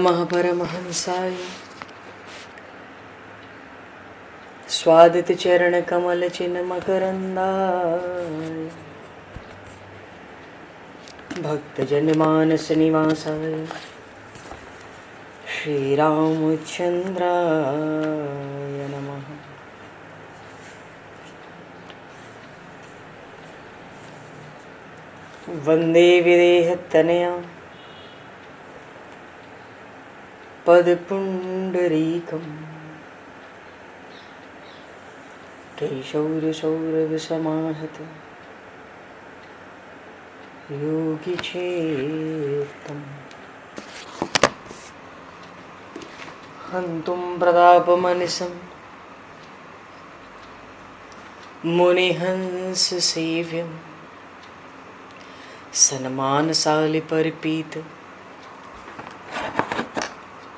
महापरमहंसाय स्वादित चरण कमल चिन्ह मकरंदाय भक्तजन मानस निवासाय श्री रामचंद्राय नमः। वंदे विदेहतनया पदपुंडरीकं केशौरसौरभसमाहत योगिचेतं हन्तुं प्रतापमनिशं मुनिहंससेव्यं सन्मानशालिपरिपीत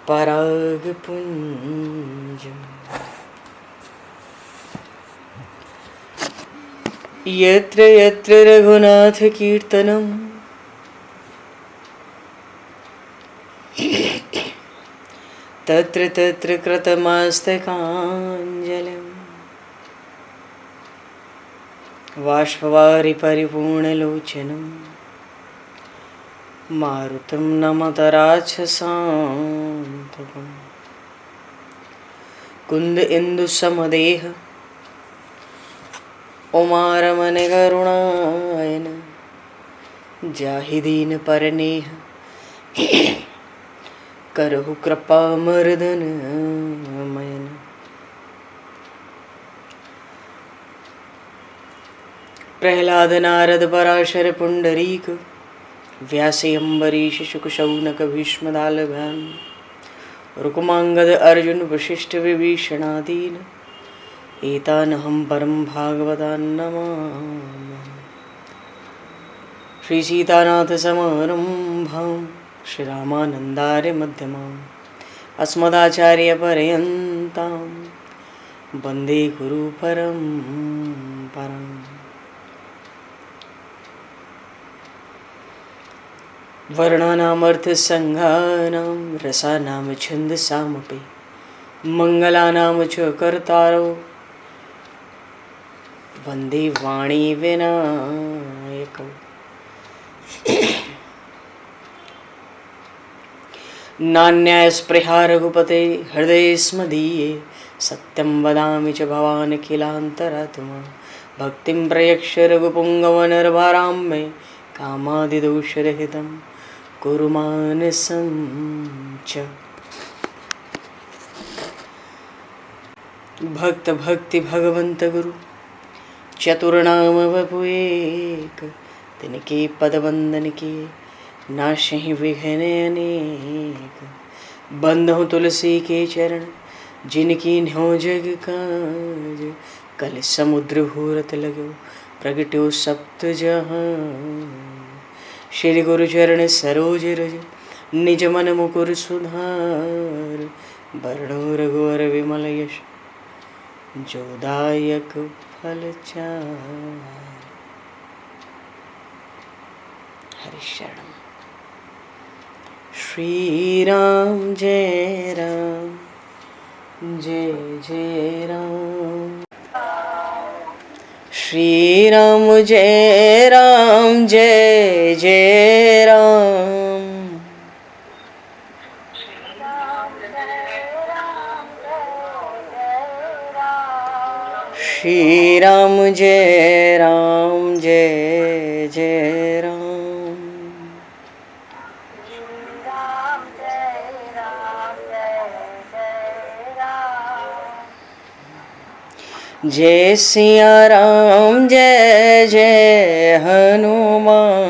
परागपुञ्जम् यत्र यत्र रघुनाथकीर्तनं तत्र तत्र कृतमस्तकाञ्जलिं बाष्पवारि परिपूर्णलोचनं मारुतं नमत राक्षसान्तकं कुन्द इंदुसमदेह उमारमण करुणायन जाहि दीन परनेह करहु कृपा मर्दन मयन। प्रहलाद नारद पराशर पुंडरीक व्यासे अम्बरीश शुक शौनक भीष्म दालभान रुक्मांगद अर्जुन वशिष्ठ विभीषणादीन एतानहं परम भागवतान् नमामि। श्री सीतानाथ समारंभां श्री रामानन्दार्य मध्यमाम् अस्मदाचार्य पर्यन्तां वन्दे गुरु परम्पराम्। वर्णानामर्थ संज्ञानां रसानां छन्दसामपि मंगलानां च कर्तारो वन्दे वाणी विनायकौ। नान्यास्पृहा रघुपते हृदये स्मदीये सत्यं वदामि च भवान् किलान्तरात्मा भक्तिं प्रयक्ष रघुपुङ्गवनर्वरां मे कामादिदोषरहितं कुरु मानसं च। भक्त भक्ति भगवंत गुरु चतुर्नाम वपु एक तिनके पद वंदन के नाशहि विघ्न अनेक। बंधु तुलसी के चरण जिनकी न्यो जग काज कल समुद्र घोरत लगो प्रगट्यो सप्त जहान। श्री गुरु चरण सरोज रज निज मन मुकुर सुधार वर्णो रघुवर विमल यश जोदायक फलचार। हरिशरण श्री राम जय राम जय जय राम श्री राम जय राम जय जय राम श्री राम जय राम जय जय राम जय सिया राम जय जय हनुमान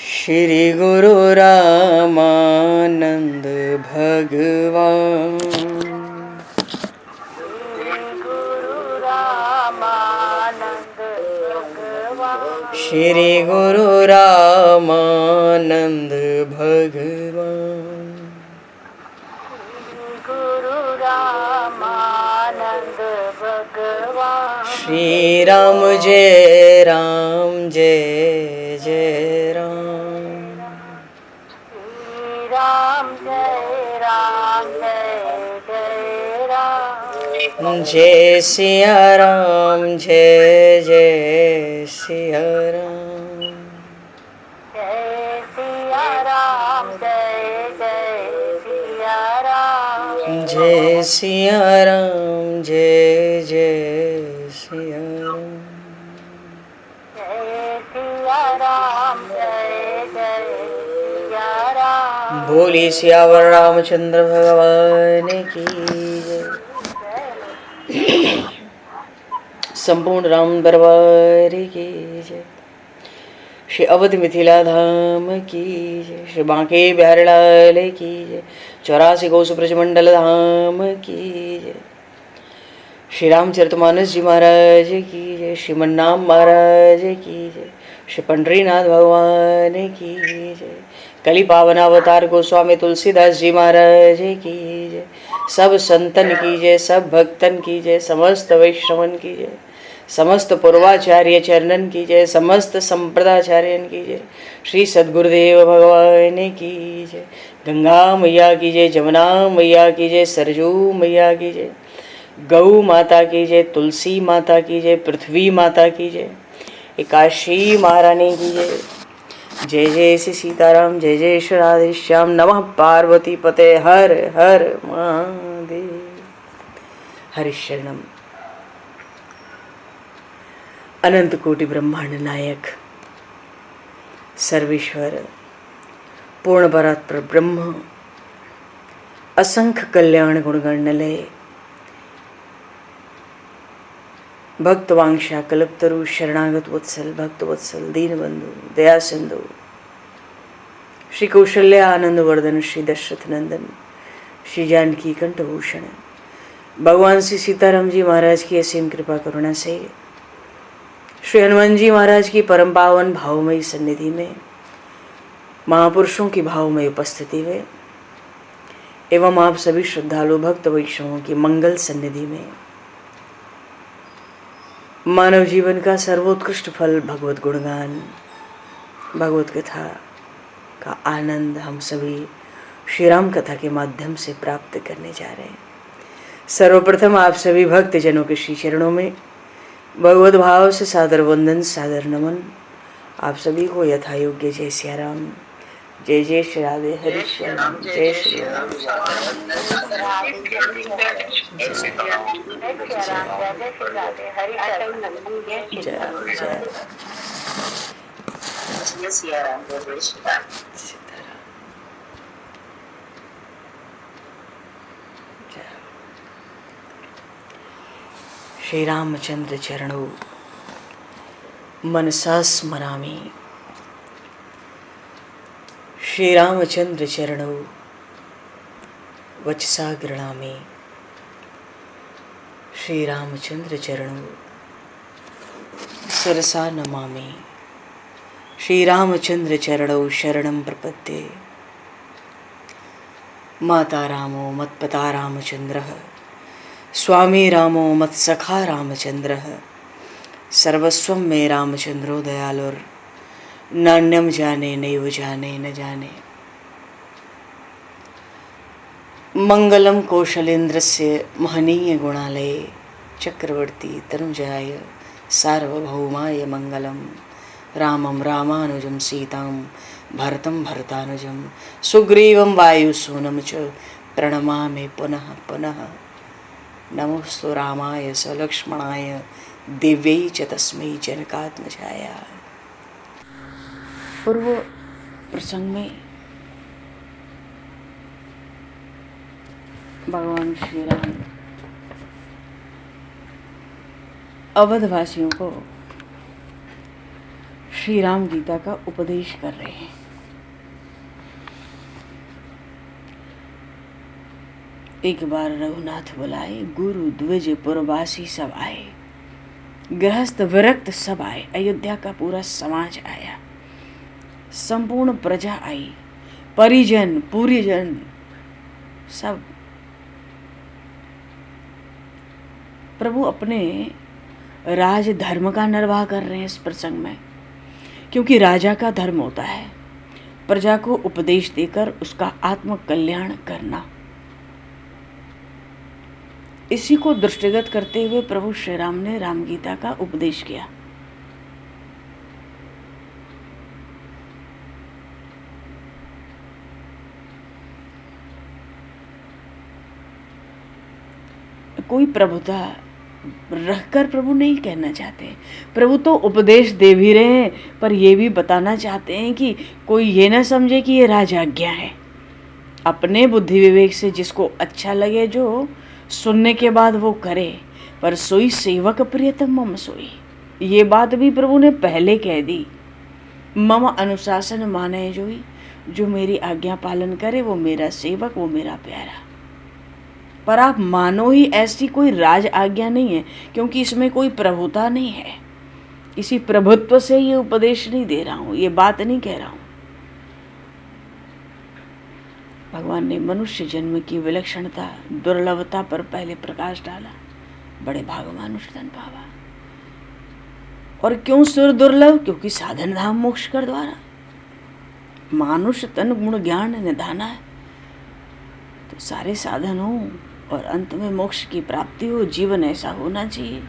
श्री गुरु रामानंद भगवान श्री गुरु रामानंद भगवान श्री राम जय राम जय जय राम। श्री राम जय जय राम। जय सिया राम जय जय सिया राम। जय सिया राम जय जय सिया राम। जय सिया राम जय जय सिया राम। जय सिया राम जय जय सिया राम। बोली सियावर रामचंद्र भगवान की जय। संपूर्ण राम दरबार की जय। श्री अवध मिथिला धाम की जय। श्री बांके बिहारी लाल की जय। 84 कोस ब्रजमंडल धाम की जय। श्री रामचरितमानस जी महाराज की जय। श्रीमन्नाम महाराज की जय। श्री पंडरीनाथ भगवान की जय। कली पावन अवतार गोस्वामी तुलसीदास जी महाराज की जय। सब संतन की जय, सब भक्तन की जय, समस्त वैष्णवन की जय, समस्त पूर्वाचार्य चरणन की जय, समस्त संप्रदाचार्यन की जय। श्री सद्गुरुदेव भगवान की जय। गंगा मैया की जय, जमुना मैया की जय, सरजू मैया की जय, गौ माता की जय, तुलसी माता की जय, पृथ्वी माता की जय, एकाशी महारानी की जय। जय जय श्री सीताराम, जय जय श्री राधेश्याम। नमः पार्वती पते हर हर महादेव। हरिशरणम। अनंत कोटि ब्रह्मांड नायक सर्वेश्वर पूर्ण परात्पर ब्रह्म असंख्य कल्याण गुणगणलय भक्तवांशा कल्पतरु शरणागत वत्सल भक्त वत्सल दीनबंधु दया सिंधु श्री कौशल्य आनंद वर्धन श्री दशरथ नंदन श्री जानकी कंठभूषण भगवान श्री सीताराम जी महाराज की असीम कृपा करुणा से श्री हनुमान जी महाराज की परम पावन भावमयी सन्निधि में महापुरुषों की भावमयी उपस्थिति में एवं आप सभी श्रद्धालु भक्त वैष्णवों की मंगल सन्निधि में मानव जीवन का सर्वोत्कृष्ट फल भगवत गुणगान भगवत कथा का आनंद हम सभी श्री राम कथा के माध्यम से प्राप्त करने जा रहे हैं। सर्वप्रथम आप सभी भक्त जनों के श्री चरणों में भगवत भाव से सादर वंदन सादर नमन। आप सभी को यथा योग्य जय सिया राम, जय जय श्री राधे हरि श्याम, जय श्री राम। श्री रामचंद्र चरणों मनसा स्मरामि। श्री रामचंद्र चरणों वचसा गृणामि। श्री रामचंद्र चरणों शिरसा नमामि। श्री रामचंद्र चरणों शरणं प्रपद्ये। माता रामो मत्पता रामचंद्रः, स्वामी रामो मत्सखा रामचंद्रः, सर्वस्वं मे रामचंद्रो दयालुर्, नान्यं जाने नैव जाने न जाने। मंगलम कौशलेन्द्रस्य महनीय गुणालये, चक्रवर्ती तनुजाय सार्वभौमाय मंगलम। रामं रामानुजं सीतां भरतं भरतानुजं, सुग्रीवं वायुसूनं च प्रणमामि पुनः पुनः। नमोस्तु रामाय सलक्ष्मणाय दिव्यै च तस्मै जनकात्मजाय। पूर्व प्रसंग में भगवान श्री राम अवधवासियों को श्री राम गीता का उपदेश कर रहे हैं। एक बार रघुनाथ बुलाए, गुरु द्विज पुरवासी सब आए, गृहस्थ विरक्त सब आए, अयोध्या का पूरा समाज आया, संपूर्ण प्रजा आई, परिजन पूरीजन सब। प्रभु अपने राज धर्म का निर्वाह कर रहे हैं इस प्रसंग में, क्योंकि राजा का धर्म होता है प्रजा को उपदेश देकर उसका आत्म कल्याण करना। इसी को दृष्टिगत करते हुए प्रभु श्री राम ने राम गीता का उपदेश किया। कोई प्रभुता रखकर प्रभु नहीं कहना चाहते, प्रभु तो उपदेश दे भी रहे हैं, पर ये भी बताना चाहते हैं कि कोई ये ना समझे कि ये राजाज्ञा है। अपने बुद्धि विवेक से जिसको अच्छा लगे जो सुनने के बाद वो करे, पर सोई सेवक प्रियतम मम सोई। ये बात भी प्रभु ने पहले कह दी, मम अनुशासन माने जोई, जो मेरी आज्ञा पालन करे वो मेरा सेवक, वो मेरा प्यारा। पर आप मानो ही ऐसी कोई राज आज्ञा नहीं है, क्योंकि इसमें कोई प्रभुता नहीं है। किसी प्रभुत्व से ये उपदेश नहीं दे रहा हूं, ये बात नहीं कह रहा हूं। भगवान ने मनुष्य जन्म की विलक्षणता दुर्लभता पर पहले प्रकाश डाला। बड़े भाग मानुष तन पावा। और क्यों सुर दुर्लभ? क्योंकि साधन धाम मोक्ष कर द्वारा। मानुष तन गुण ज्ञान निधाना है, तो सारे साधन हो और अंत में मोक्ष की प्राप्ति हो। जीवन ऐसा होना चाहिए,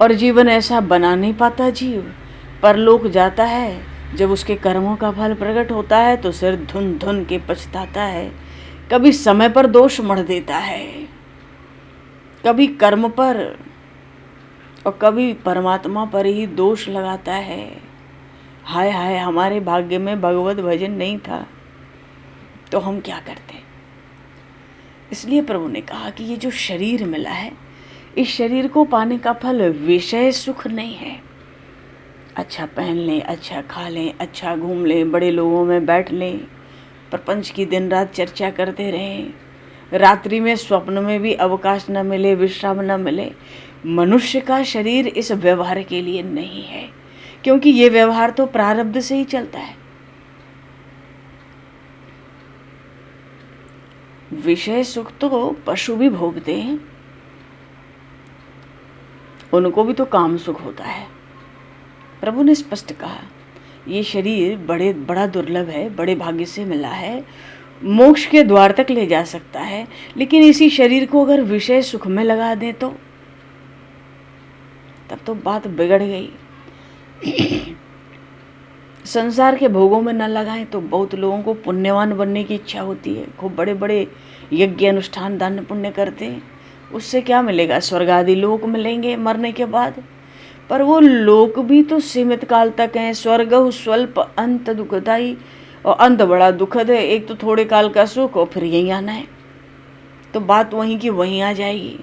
और जीवन ऐसा बना नहीं पाता जीव। परलोक जाता है, जब उसके कर्मों का फल प्रकट होता है तो सिर धुन धुन के पछताता है। कभी समय पर दोष मढ़ देता है, कभी कर्म पर और कभी परमात्मा पर ही दोष लगाता है। हाय हाय, हमारे भाग्य में भगवत भजन नहीं था तो हम क्या करते। इसलिए प्रभु ने कहा कि ये जो शरीर मिला है, इस शरीर को पाने का फल विषय सुख नहीं है। अच्छा पहन लें, अच्छा खा लें, अच्छा घूम लें, बड़े लोगों में बैठ लें, प्रपंच की दिन रात चर्चा करते रहें, रात्रि में स्वप्न में भी अवकाश न मिले, विश्राम न मिले। मनुष्य का शरीर इस व्यवहार के लिए नहीं है, क्योंकि ये व्यवहार तो प्रारब्ध से ही चलता है। विषय सुख तो पशु भी भोगते हैं, उनको भी तो काम सुख होता है। प्रभु ने स्पष्ट कहा, ये शरीर बड़ा दुर्लभ है, बड़े भाग्य से मिला है, मोक्ष के द्वार तक ले जा सकता है। लेकिन इसी शरीर को अगर विषय सुख में लगा दें तो तब तो बात बिगड़ गई। संसार के भोगों में न लगाएं तो बहुत लोगों को पुण्यवान बनने की इच्छा होती है, खूब बड़े बड़े यज्ञ अनुष्ठान दान पुण्य करते हैं। उससे क्या मिलेगा? स्वर्ग आदि लोक मिलेंगे मरने के बाद, पर वो लोक भी तो सीमित काल तक हैं। स्वर्ग स्वल्प अंत दुखदाई, और अंत बड़ा दुखद है। एक तो थोड़े काल का सुख और फिर यहीं आना है, तो बात वहीं की वहीं आ जाएगी।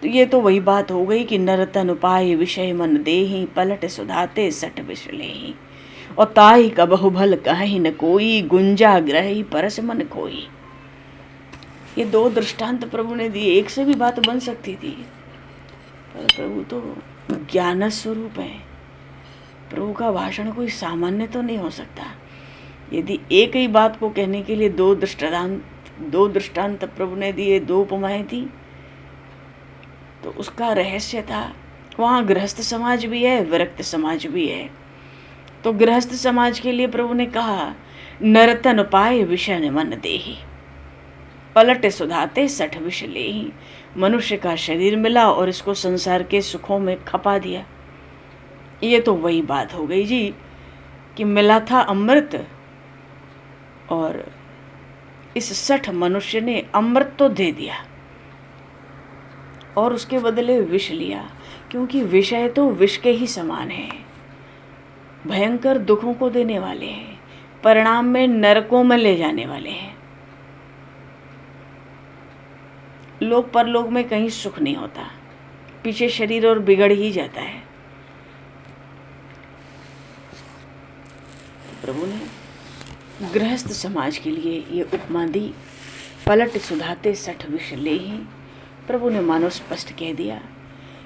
तो ये तो वही बात हो गई कि नरतन पाए विषय मन देहि, पलट सुधाते सठ विष लेहि, और ताहि कबहु भल कहि न कोई, गुंजा ग्रही परस मन कोई। ये दो दृष्टांत प्रभु ने दिए, एक से भी बात बन सकती थी, पर प्रभु तो ज्ञान स्वरूप है। प्रभु का भाषण कोई सामान्य तो नहीं हो सकता। यदि एक ही बात को कहने के लिए दो दृष्टांत प्रभु ने दिए, दो उपमाएं दी, तो उसका रहस्य था। वहाँ गृहस्थ समाज भी है, विरक्त समाज भी है। तो गृहस्थ समाज के लिए प्रभु ने कहा, नरतन पाए विषय मन देहि, पलट सुधाते सठ विष लेहि। मनुष्य का शरीर मिला और इसको संसार के सुखों में खपा दिया। ये तो वही बात हो गई जी कि मिला था अमृत, और इस सठ मनुष्य ने अमृत तो दे दिया और उसके बदले विष लिया, क्योंकि विषय तो विष के ही समान है, भयंकर दुखों को देने वाले हैं, परिणाम में नरकों में ले जाने वाले हैं। लोक परलोक में कहीं सुख नहीं होता, पीछे शरीर और बिगड़ ही जाता है। प्रभु ने गृहस्थ समाज के लिए ये उपमा दी, पलट सुधाते सठ विष लेहि। प्रभु ने मानो स्पष्ट कह दिया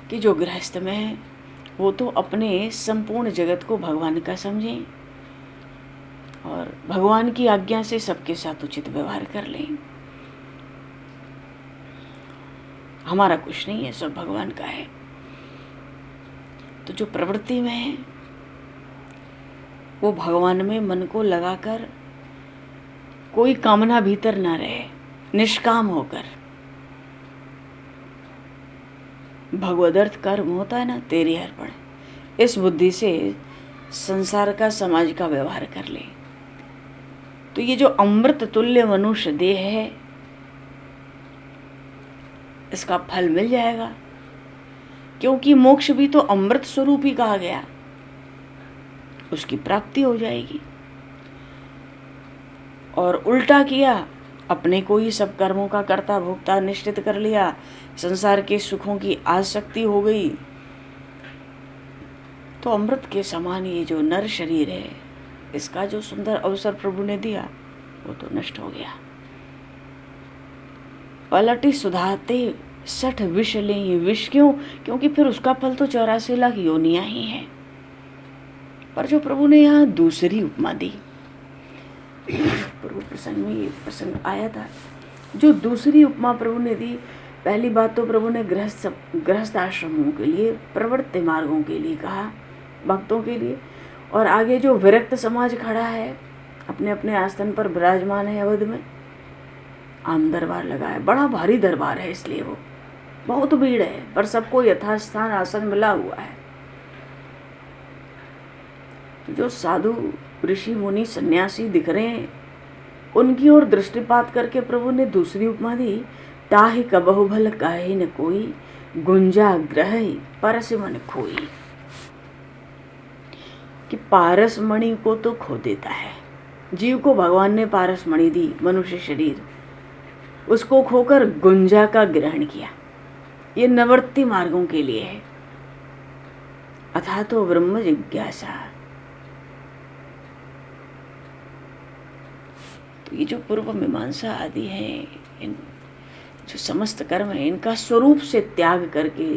कि जो गृहस्थ में है वो तो अपने संपूर्ण जगत को भगवान का समझें और भगवान की आज्ञा से सबके साथ उचित व्यवहार कर लें। हमारा कुछ नहीं है, सब भगवान का है। तो जो प्रवृत्ति में है वो भगवान में मन को लगाकर कोई कामना भीतर ना रहे, निष्काम होकर। भगवदर्थ कर्म होता है ना, तेरी अर्पण, इस बुद्धि से संसार का, समाज का व्यवहार कर ले तो ये जो अमृत तुल्य मनुष्य देह है इसका फल मिल जाएगा। क्योंकि मोक्ष भी तो अमृत स्वरूप ही कहा गया, उसकी प्राप्ति हो जाएगी। और उल्टा किया, अपने को ही सब कर्मों का कर्ता भोक्ता निश्चित कर लिया, संसार के सुखों की आसक्ति हो गई, तो अमृत के समान ये जो नर शरीर है, इसका जो सुंदर अवसर प्रभु ने दिया वो तो नष्ट हो गया। पलटी सुधाते 60 विष लें, विष क्यों? क्योंकि फिर उसका फल तो 84 लाख योनियां ही है। पर जो प्रभु ने यहाँ दूसरी उपमा दी, प्रभु प्रसंग में ये प्रसंग आया था, जो दूसरी उपमा प्रभु ने दी, पहली बात तो प्रभु ने गृहस्थ आश्रमों के लिए, प्रवृत्ति मार्गों के लिए कहा, भक्तों के लिए। और आगे जो विरक्त समाज खड़ा है, अपने अपने आसन पर विराजमान है अवध में, आम दरबार लगा है, बड़ा भारी दरबार है, इसलिए वो बहुत भीड़ है, पर सबको यथास्थान आसन मिला हुआ है। जो साधु ऋषि मुनि सन्यासी दिख रहे हैं, उनकी ओर दृष्टिपात करके प्रभु ने दूसरी उपमा दी, ताहि कबहु भल काहे न कोई, गुंजा ग्रह परस मन खोई। कि पारस मणि को तो खो देता है, जीव को भगवान ने पारस मणि दी, मनुष्य शरीर, उसको खोकर गुंजा का ग्रहण किया। ये निवृत्ति मार्गों के लिए है। अथा तो ब्रह्म जिज्ञासा। तो ये जो पूर्व मीमांसा आदि है, इन जो समस्त कर्म है, इनका स्वरूप से त्याग करके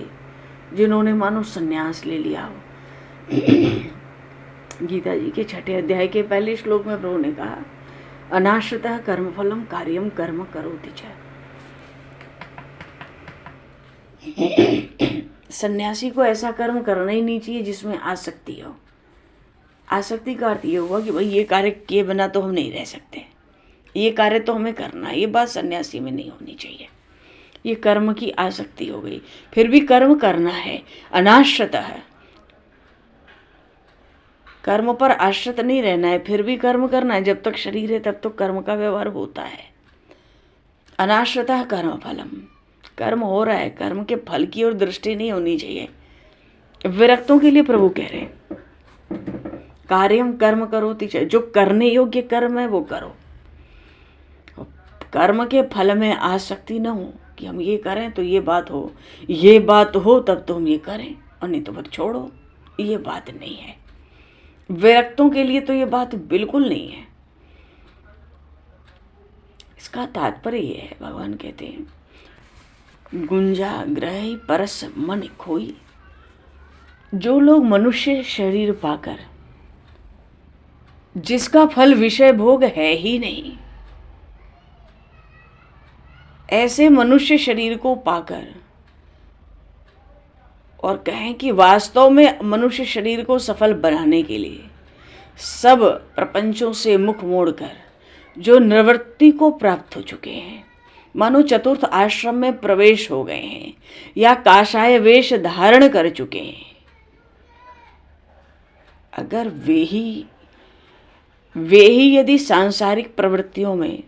जिन्होंने मानो संन्यास ले लिया हो, गीता जी के 6 अध्याय के पहले श्लोक में प्रभु ने कहा, अनाश्रितः कर्मफलम कार्यम कर्म करोति च। सन्यासी को ऐसा कर्म करना ही नहीं चाहिए जिसमें आसक्ति हो। आसक्ति का अर्थ ये हुआ कि भाई ये कार्य किए बिना तो हम नहीं रह सकते, ये कार्य तो हमें करना है, ये बात सन्यासी में नहीं होनी चाहिए। ये कर्म की आसक्ति हो गई, फिर भी कर्म करना है, अनाश्रितः है, कर्म पर आश्रित नहीं रहना है, फिर भी कर्म करना है। जब तक शरीर है तब तक कर्म का व्यवहार होता है। अनाश्रितः कर्म फलम, कर्म हो रहा है, कर्म के फल की ओर दृष्टि नहीं होनी चाहिए। विरक्तों के लिए प्रभु कह रहे हैं, कार्यम कर्म करोति च, जो करने योग्य कर्म है वो करो, कर्म के फल में आसक्ति न हो कि हम ये करें तो ये बात हो, ये बात हो तब तो हम ये करें, और नहीं तो फिर छोड़ो, ये बात नहीं है। विरक्तों के लिए तो ये बात बिल्कुल नहीं है। इसका तात्पर्य ये है, भगवान कहते हैं, गुंजा ग्रह परस मन खोई। जो लोग मनुष्य शरीर पाकर, जिसका फल विषय भोग है ही नहीं, ऐसे मनुष्य शरीर को पाकर और कहें कि वास्तव में मनुष्य शरीर को सफल बनाने के लिए सब प्रपंचों से मुख मोड़कर जो निवृत्ति को प्राप्त हो चुके हैं, मानो चतुर्थ आश्रम में प्रवेश हो गए हैं या काषाय वेश धारण कर चुके हैं, अगर वे ही यदि सांसारिक प्रवृत्तियों में,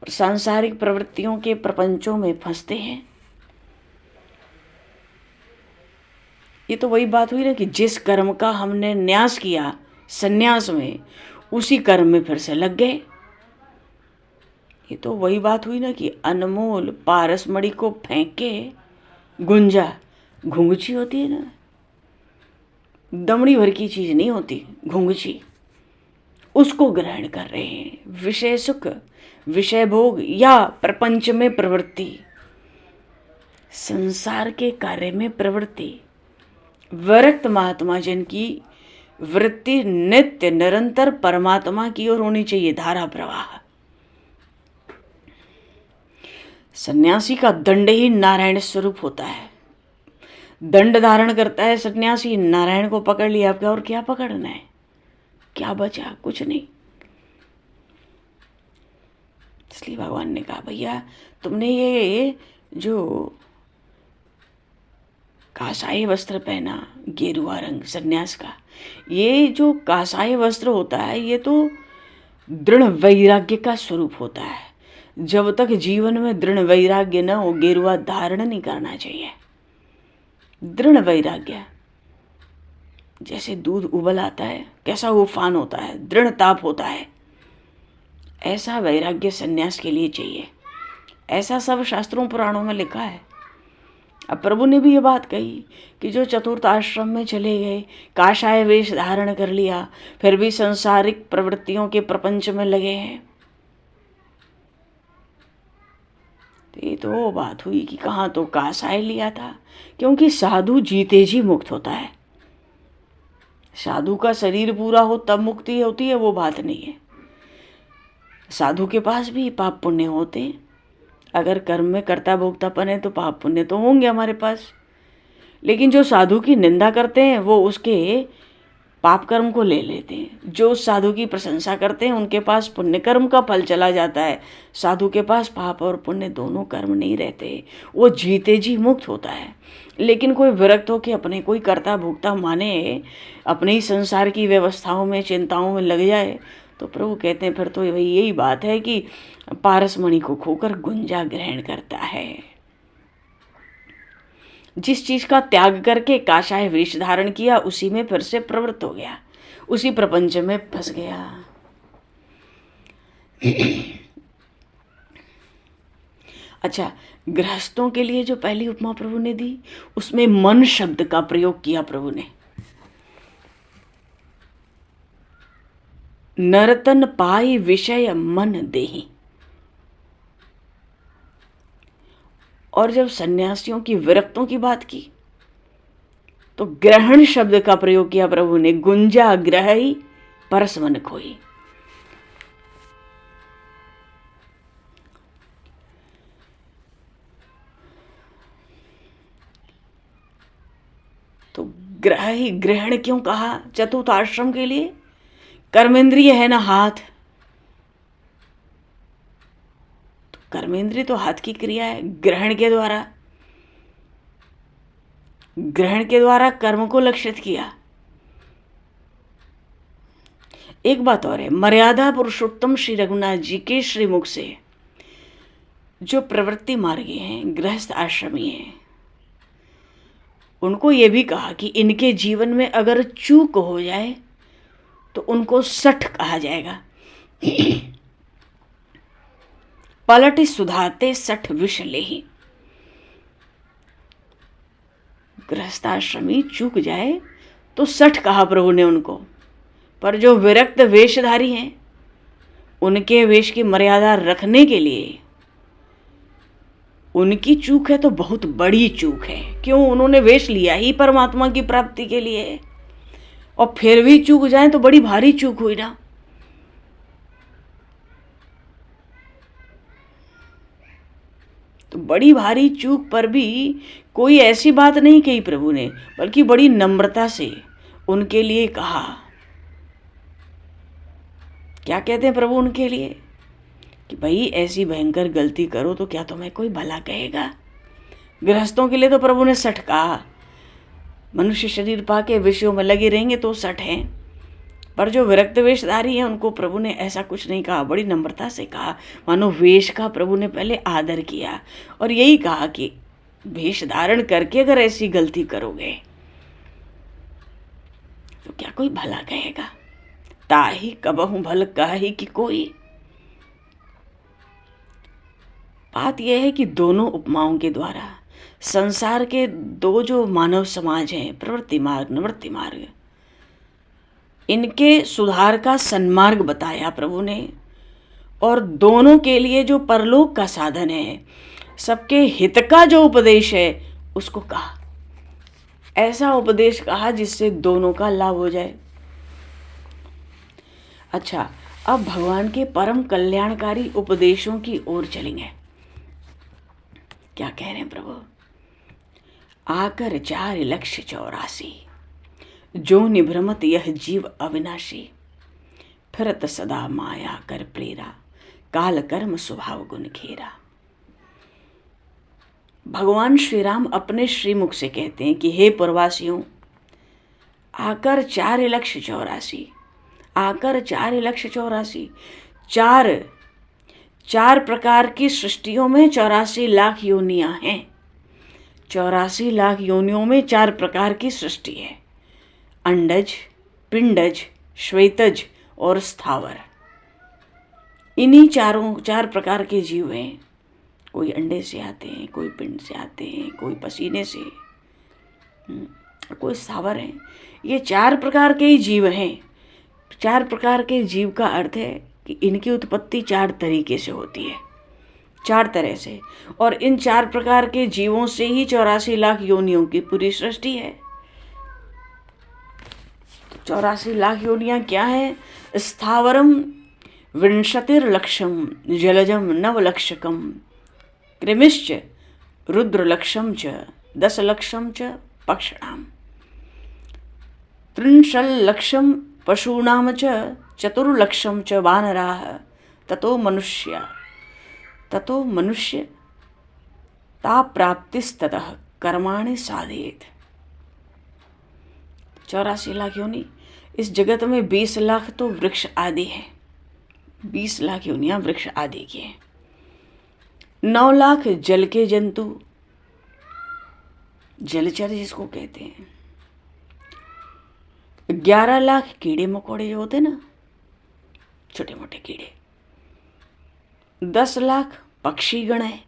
सांसारिक प्रवृत्तियों के प्रपंचों में फंसते हैं, ये तो वही बात हुई ना कि जिस कर्म का हमने न्यास किया संन्यास में, उसी कर्म में फिर से लग गए। ये तो वही बात हुई ना कि अनमोल पारस मणि को फेंक के गुंजा, घुंघची होती है ना, दमड़ी भर की चीज नहीं होती घुंघची, उसको ग्रहण कर रहे हैं। विषय सुख, विषय भोग या प्रपंच में प्रवृत्ति, संसार के कार्य में प्रवृत्ति। विरक्त महात्मा जन की वृत्ति नित्य निरंतर परमात्मा की ओर होनी चाहिए, धारा प्रवाह। सन्यासी का दंड ही नारायण स्वरूप होता है। दंड धारण करता है सन्यासी, नारायण को पकड़ लिया। आपका और क्या पकड़ना है? क्या बचा? कुछ नहीं। इसलिए भगवान ने कहा, भैया तुमने ये जो कासाई वस्त्र पहना, गेरुआ रंग सन्यास का, ये जो कासाई वस्त्र होता है ये तो दृढ़ वैराग्य का स्वरूप होता है। जब तक जीवन में दृढ़ वैराग्य न हो, गेरुआ धारण नहीं करना चाहिए। दृढ़ वैराग्य, जैसे दूध उबल आता है, कैसा उफान होता है, दृढ़ ताप होता है, ऐसा वैराग्य सन्यास के लिए चाहिए। ऐसा सब शास्त्रों पुराणों में लिखा है। अब प्रभु ने भी ये बात कही कि जो चतुर्थ आश्रम में चले गए, काषाय वेश धारण कर लिया, फिर भी संसारिक प्रवृत्तियों के प्रपंच में लगे हैं, तो ये तो वो बात हुई कि कहाँ तो काषाय लिया था। क्योंकि साधु जीते जी मुक्त होता है। साधु का शरीर पूरा हो तब मुक्ति होती है, वो बात नहीं है। साधु के पास भी पाप पुण्य होते हैं। अगर कर्म में कर्ता भोक्तापन है तो पाप पुण्य तो होंगे हमारे पास। लेकिन जो साधु की निंदा करते हैं वो उसके पाप कर्म को ले लेते हैं। जो साधु की प्रशंसा करते हैं उनके पास पुण्य कर्म का फल चला जाता है। साधु के पास पाप और पुण्य दोनों कर्म नहीं रहते, वो जीते जी मुक्त होता है। लेकिन कोई विरक्त हो के अपने कोई कर्ता भोक्ता माने, अपने ही संसार की व्यवस्थाओं में चिंताओं में लग जाए, तो प्रभु कहते हैं फिर तो वही यही बात है कि पारसमणि को खोकर गुंजा ग्रहण करता है। जिस चीज का त्याग करके काषाय वेश धारण किया उसी में फिर से प्रवृत्त हो गया, उसी प्रपंच में फंस गया। अच्छा, गृहस्थों के लिए जो पहली उपमा प्रभु ने दी उसमें मन शब्द का प्रयोग किया प्रभु ने। नरतन पाई विषय मन देहि। और जब सन्यासियों की विरक्तों की बात की तो ग्रहण शब्द का प्रयोग किया प्रभु ने। गुंजा ग्रही परस मन खोई। तो ग्रही ग्रहण क्यों कहा चतुर्थ आश्रम के लिए? कर्मेंद्रिय है ना हाथ, तो कर्मेंद्रिय तो हाथ की क्रिया है। ग्रहण के द्वारा कर्म को लक्षित किया। एक बात और है, मर्यादा पुरुषोत्तम श्री रघुनाथ जी के श्रीमुख से जो प्रवृत्ति मार्गी हैं, गृहस्थ आश्रमी हैं, उनको ये भी कहा कि इनके जीवन में अगर चूक हो जाए तो उनको सठ कहा जाएगा। पलट सुधाते सठ विष लेहि। गृहस्थाश्रमी चूक जाए तो सठ कहा प्रभु ने उनको। पर जो विरक्त वेशधारी हैं उनके वेश की मर्यादा रखने के लिए उनकी चूक है तो बहुत बड़ी चूक है। क्यों? उन्होंने वेश लिया ही परमात्मा की प्राप्ति के लिए, और फिर भी चूक जाए तो बड़ी भारी चूक हुई ना। तो बड़ी भारी चूक पर भी कोई ऐसी बात नहीं कही प्रभु ने, बल्कि बड़ी नम्रता से उनके लिए कहा। क्या कहते हैं प्रभु उनके लिए? कि भाई ऐसी भयंकर गलती करो तो क्या तुम्हें कोई भला कहेगा? गृहस्थों के लिए तो प्रभु ने सठ कहा। मनुष्य शरीर पाके विषयों में लगे रहेंगे तो सठ हैं, पर जो विरक्त वेशधारी हैं उनको प्रभु ने ऐसा कुछ नहीं कहा, बड़ी नम्रता से कहा। मानो वेश का प्रभु ने पहले आदर किया और यही कहा कि वेश धारण करके अगर ऐसी गलती करोगे तो क्या कोई भला कहेगा? ताही कबहू भल कही कि कोई। बात यह है कि दोनों उपमाओं के द्वारा संसार के दो जो मानव समाज हैं, प्रवृत्ति मार्ग निवृत्ति मार्ग, इनके सुधार का सन्मार्ग बताया प्रभु ने। और दोनों के लिए जो परलोक का साधन है, सबके हित का जो उपदेश है उसको कहा। ऐसा उपदेश कहा जिससे दोनों का लाभ हो जाए। अच्छा, अब भगवान के परम कल्याणकारी उपदेशों की ओर चलेंगे। क्या कह रहे हैं प्रभु? आकर 4,84,000 जो निभ्रमत यह जीव अविनाशी, फिरत सदा माया कर प्रेरा, काल कर्म स्वभाव गुण घेरा। भगवान श्री राम अपने श्रीमुख से कहते हैं कि हे पुरवासियों, आकर 4,84,000, आकर 4,84,000, चार प्रकार की सृष्टियों में 84 लाख योनियां हैं। 84 लाख योनियों में 4 प्रकार की सृष्टि है, अंडज, पिंडज, श्वेतज और स्थावर। इन्हीं 4 प्रकार के जीव हैं। कोई अंडे से आते हैं, कोई पिंड से आते हैं, कोई पसीने से, कोई स्थावर हैं। ये 4 प्रकार के ही जीव हैं। 4 प्रकार के जीव का अर्थ है कि इनकी उत्पत्ति 4 तरीके से होती है, 4 तरह से। और इन 4 प्रकार के जीवों से ही 84 लाख योनियों की पूरी सृष्टि है। 84 लाख योनियां क्या है? स्थावरम 20,00,000, जलजम 9,00,000, कृमिश्च रुद्रलक्षम च 10,00,000 च पक्षिणाम, 3,00,000 पशूनाम च 4,00,000 च वानराः, ततो मनुष्य ता प्राप्तिस्ततः कर्माणि साधयेत्। 84 लाख योनि। इस जगत में 20 लाख तो वृक्ष आदि है, 20 लाख योनियां वृक्ष आदि की हैं। 9 लाख जल के जंतु, जलचर जिसको कहते हैं। 11 लाख कीड़े मकोड़े जो होते ना, छोटे मोटे कीड़े। 10 लाख पक्षी गण है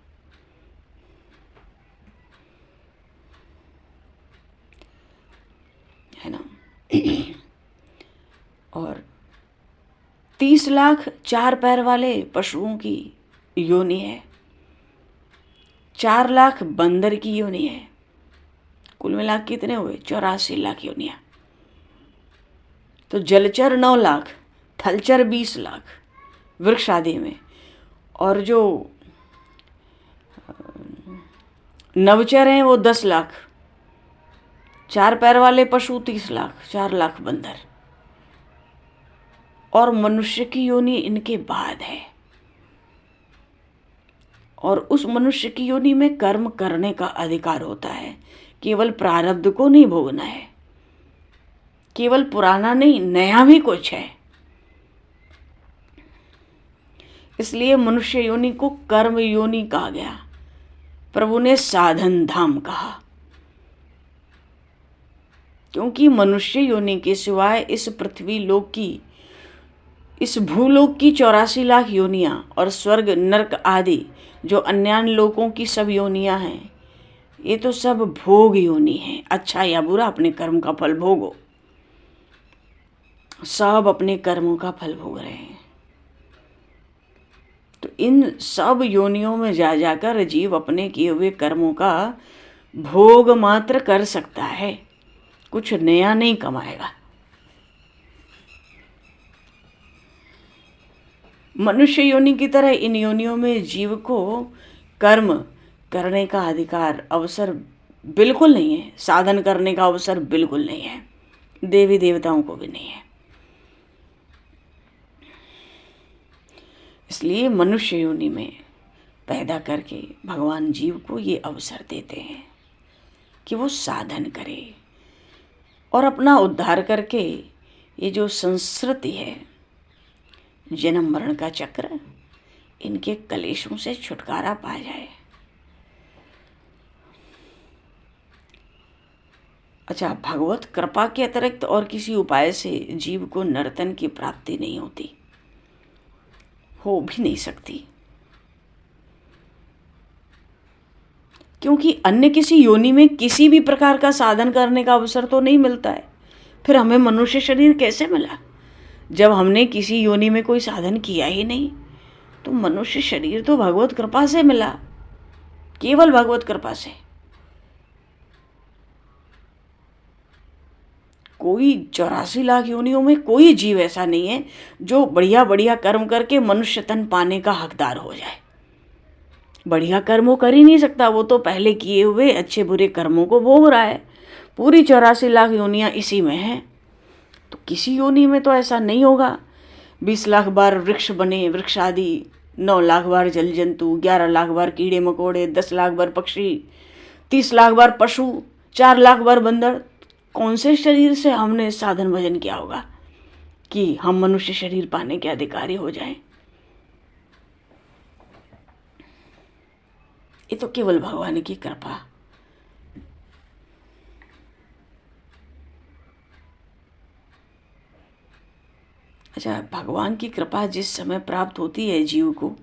ना। और 30 लाख 4 पैर वाले पशुओं की योनि है। 4 लाख बंदर की योनि है। कुल मिला कितने हुए? 84 लाख योनियां। तो जलचर 9 लाख, थलचर 20 लाख वृक्ष आदि में, और जो नवचर हैं वो 10 लाख, 4 पैर वाले पशु 30 लाख, 4 लाख बंदर, और मनुष्य की योनि इनके बाद है। और उस मनुष्य की योनि में कर्म करने का अधिकार होता है। केवल प्रारब्ध को नहीं भोगना है, केवल पुराना नहीं, नया भी कुछ है। इसलिए मनुष्य योनि को कर्म योनि कहा गया। प्रभु ने साधन धाम कहा, क्योंकि मनुष्य योनि के सिवाय इस पृथ्वी लोक की, इस भूलोक की 84 लाख योनियां और स्वर्ग नरक आदि जो अन्य लोकों की सब योनियां हैं, ये तो सब भोग योनि हैं। अच्छा या बुरा अपने कर्म का फल भोगो। सब अपने कर्मों का फल भोग रहे हैं। तो इन सब योनियों में जा जाकर जीव अपने किए हुए कर्मों का भोग मात्र कर सकता है, कुछ नया नहीं कमाएगा। मनुष्य योनि की तरह इन योनियों में जीव को कर्म करने का अधिकार, अवसर बिल्कुल नहीं है। साधन करने का अवसर बिल्कुल नहीं है, देवी देवताओं को भी नहीं है। इसलिए मनुष्य योनि में पैदा करके भगवान जीव को ये अवसर देते हैं कि वो साधन करे और अपना उद्धार करके ये जो संस्कृति है, जन्म मरण का चक्र, इनके कलेशों से छुटकारा पा जाए। अच्छा, भगवत कृपा के अतिरिक्त और किसी उपाय से जीव को नर्तन की प्राप्ति नहीं होती, हो भी नहीं सकती, क्योंकि अन्य किसी योनि में किसी भी प्रकार का साधन करने का अवसर तो नहीं मिलता है। फिर हमें मनुष्य शरीर कैसे मिला? जब हमने किसी योनि में कोई साधन किया ही नहीं, तो मनुष्य शरीर तो भगवत कृपा से मिला, केवल भगवत कृपा से। कोई 84 लाख योनियों में कोई जीव ऐसा नहीं है जो बढ़िया बढ़िया कर्म करके मनुष्य तन पाने का हकदार हो जाए। बढ़िया कर्म वो कर ही नहीं सकता, वो तो पहले किए हुए अच्छे बुरे कर्मों को भोग रहा है। पूरी 84 लाख योनियाँ इसी में हैं। तो किसी योनि में तो ऐसा नहीं होगा 20 लाख बार वृक्ष बने, वृक्ष आदि, 9 लाख बार जल जंतु, 11 लाख बार कीड़े मकोड़े, 10 लाख बार पक्षी, 30 लाख बार पशु, 4 लाख बार बंदर। कौन से शरीर से हमने साधन भजन किया होगा कि हम मनुष्य शरीर पाने के अधिकारी हो जाएं? ये तो केवल भगवान की कृपा। अच्छा, भगवान की कृपा जिस समय प्राप्त होती है जीव को,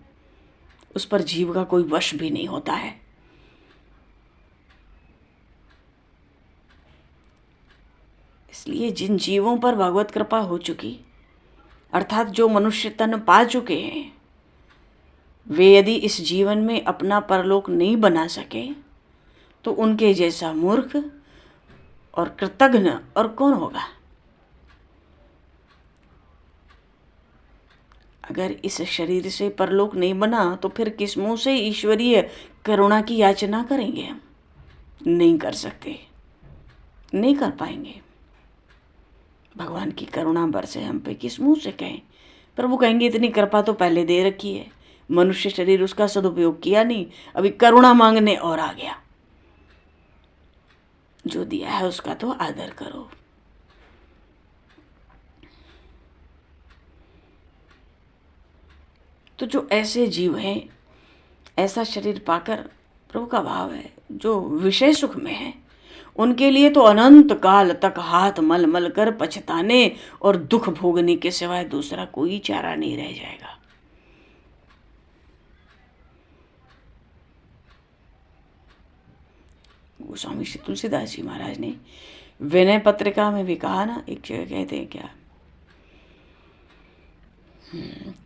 उस पर जीव का कोई वश भी नहीं होता है। इसलिए जिन जीवों पर भगवत कृपा हो चुकी, अर्थात जो मनुष्य तन पा चुके हैं, वे यदि इस जीवन में अपना परलोक नहीं बना सके तो उनके जैसा मूर्ख और कृतघ्न और कौन होगा। अगर इस शरीर से परलोक नहीं बना तो फिर किस मुंह से ईश्वरीय करुणा की याचना करेंगे हम? नहीं कर सकते, नहीं कर पाएंगे। भगवान की करुणा बरसे हम पे, किस मुंह से कहें? प्रभु कहेंगे इतनी कृपा तो पहले दे रखी है, मनुष्य शरीर उसका सदुपयोग किया नहीं, अभी करुणा मांगने और आ गया। जो दिया है उसका तो आदर करो। तो जो ऐसे जीव हैं, ऐसा शरीर पाकर, प्रभु का भाव है, जो विषय सुख में है, उनके लिए तो अनंत काल तक हाथ मल मल कर पछताने और दुख भोगने के सिवाय दूसरा कोई चारा नहीं रह जाएगा। गोस्वामी श्री तुलसीदास जी महाराज ने विनय पत्रिका में भी कहा ना, एक जगह कहते हैं क्या,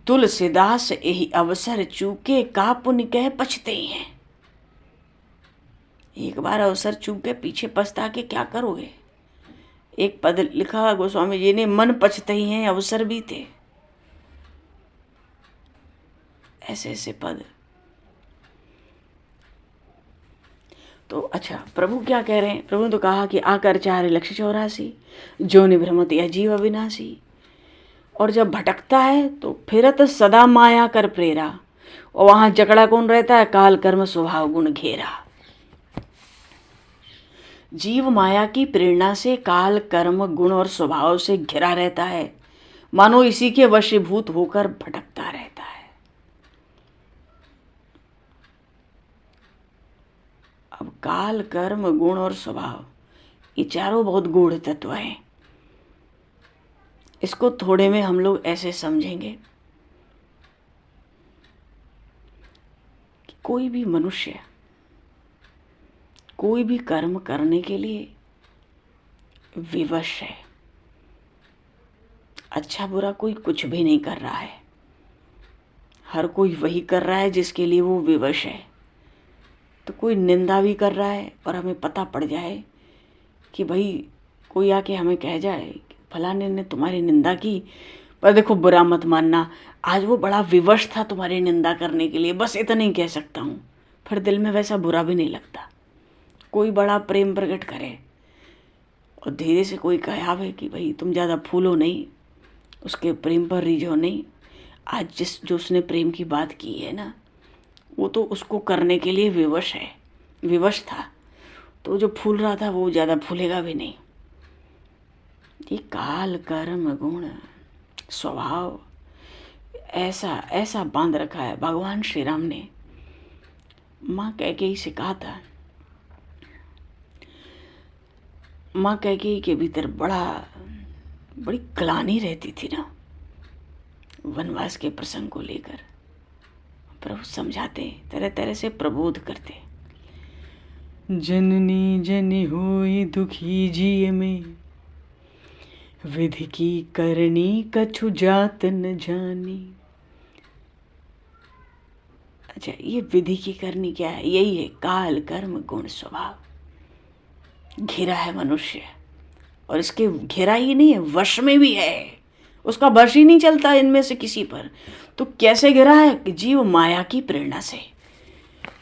तुलसीदास यही अवसर चूके का पुण्य कह पछते हैं। एक बार अवसर चूके पीछे पछता के क्या करोगे। एक पद लिखा गोस्वामी जी ने, मन पछते ही हैं अवसर भी थे। ऐसे ऐसे पद। तो अच्छा, प्रभु क्या कह रहे हैं? प्रभु ने तो कहा कि आकर 4,84,000 जो निभ्रमत या जीव अविनाशी। और जब भटकता है तो फिरत सदा माया कर प्रेरा, और वहां जकड़ा कौन रहता है? काल कर्म स्वभाव गुण घेरा। जीव माया की प्रेरणा से काल कर्म गुण और स्वभाव से घिरा रहता है, मानो इसी के वशीभूत होकर भटकता रहता है। अब काल कर्म गुण और स्वभाव, ये चारों बहुत गूढ़ तत्व हैं। इसको थोड़े में हम लोग ऐसे समझेंगे कि कोई भी मनुष्य कोई भी कर्म करने के लिए विवश है। अच्छा बुरा कोई कुछ भी नहीं कर रहा है, हर कोई वही कर रहा है जिसके लिए वो विवश है। तो कोई निंदा भी कर रहा है और हमें पता पड़ जाए कि भाई कोई आके हमें कह जाए फलाने ने तुम्हारी निंदा की, पर देखो बुरा मत मानना, आज वो बड़ा विवश था तुम्हारी निंदा करने के लिए, बस इतना ही कह सकता हूँ। फिर दिल में वैसा बुरा भी नहीं लगता। कोई बड़ा प्रेम प्रकट करे और धीरे से कोई कहावे कि भाई तुम ज़्यादा फूलो नहीं, उसके प्रेम पर रिझो नहीं। आज जो उसने प्रेम की बात की है ना, वो तो उसको करने के लिए विवश है, विवश था। तो जो फूल रहा था वो ज़्यादा फूलेगा भी नहीं। ये काल कर्म गुण स्वभाव ऐसा ऐसा बांध रखा है। भगवान श्री राम ने माँ कैकेयी से कहा था, माँ कैकेयी के भीतर बड़ी ग्लानि रहती थी ना वनवास के प्रसंग को लेकर। प्रभु समझाते, तरह तरह से प्रबोध करते। जननी जनि होई दुखी जिय में, विधि की करनी कछु जात न जानी। अच्छा, ये विधि की करनी क्या है? यही है काल कर्म गुण स्वभाव। घिरा है मनुष्य, और इसके घिरा ही नहीं है, वश में भी है। उसका वश ही नहीं चलता इनमें से किसी पर। तो कैसे घिरा है? जीव माया की प्रेरणा से।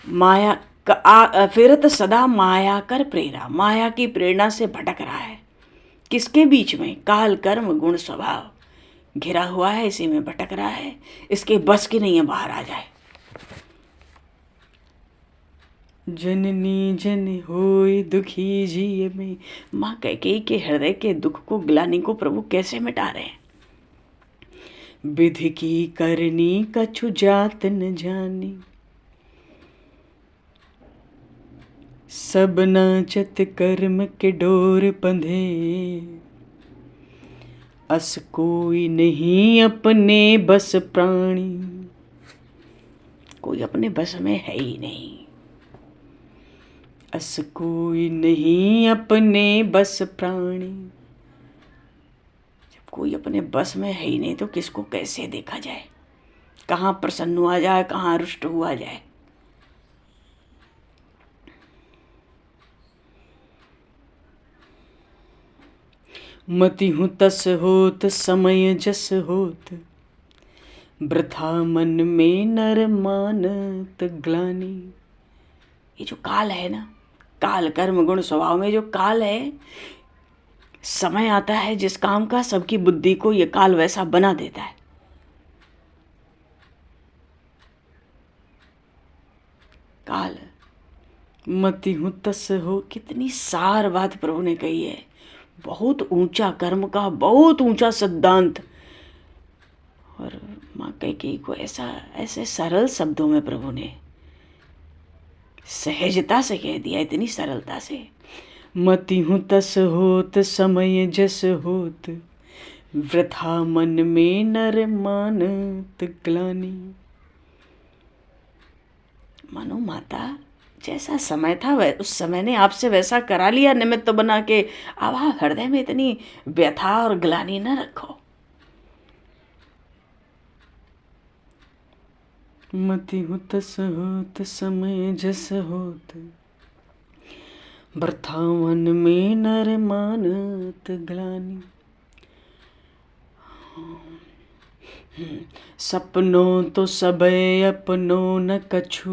माया फिरत सदा माया कर प्रेरा, माया की प्रेरणा से भटक रहा है। किसके बीच में? काल कर्म गुण स्वभाव घिरा हुआ है, इसी में भटक रहा है, इसके बस की नहीं है बाहर आ जाए। जननी जन होय दुखी जिय में, माँ कैकेयी के हृदय के दुख को, ग्लानि को प्रभु कैसे मिटा रहे हैं। विधि की करनी कछु जात न जानी, सब नाचत कर्म के डोर बंधे, अस कोई नहीं अपने बस प्राणी, कोई अपने बस में है ही नहीं। अस कोई नहीं अपने बस प्राणी, जब कोई अपने बस में है ही नहीं तो किसको कैसे देखा जाए, कहाँ प्रसन्न हुआ जाए, कहाँ रुष्ट हुआ जाए। मति हूँ तस होत समय जस होत, वृथा मन में नर मानत ग्लानि। ये जो काल है ना, काल कर्म गुण स्वभाव में जो काल है, समय आता है जिस काम का, सबकी बुद्धि को ये काल वैसा बना देता है। काल मति हूँ तस हो, कितनी सार बात प्रभु ने कही है। बहुत ऊंचा कर्म का, बहुत ऊंचा सिद्धांत, और माँ कैकेयी को ऐसे सरल शब्दों में प्रभु ने सहजता से कह दिया, इतनी सरलता से। मति हूँ तस होत समय जस होत, वृथा मन में नर मानत ग्लानि। मानो माता जैसा समय था उस समय ने आपसे वैसा करा लिया निमित्त बना के, अब आप हृदय में इतनी व्यथा और ग्लानि न रखो। मति हूँ तस होत समय जस होत, वृथा मन में नर मानत ग्लानि। सपनों तो सबे अपनो न कछु,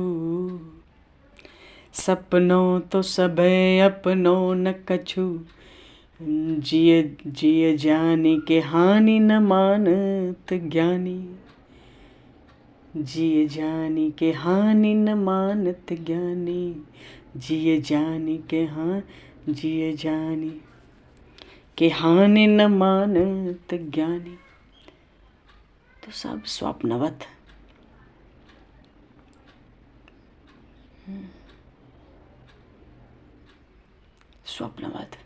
सपनों तो सबे अपनो न कछु, जिय जिय जानि के हानि न मानत ज्ञानी, जिय जानि के हानि न मानत ज्ञानी, जिय जानि के जिय जानि के हानि न मानत ज्ञानी। तो सब स्वप्नवत, स्वप्नवत।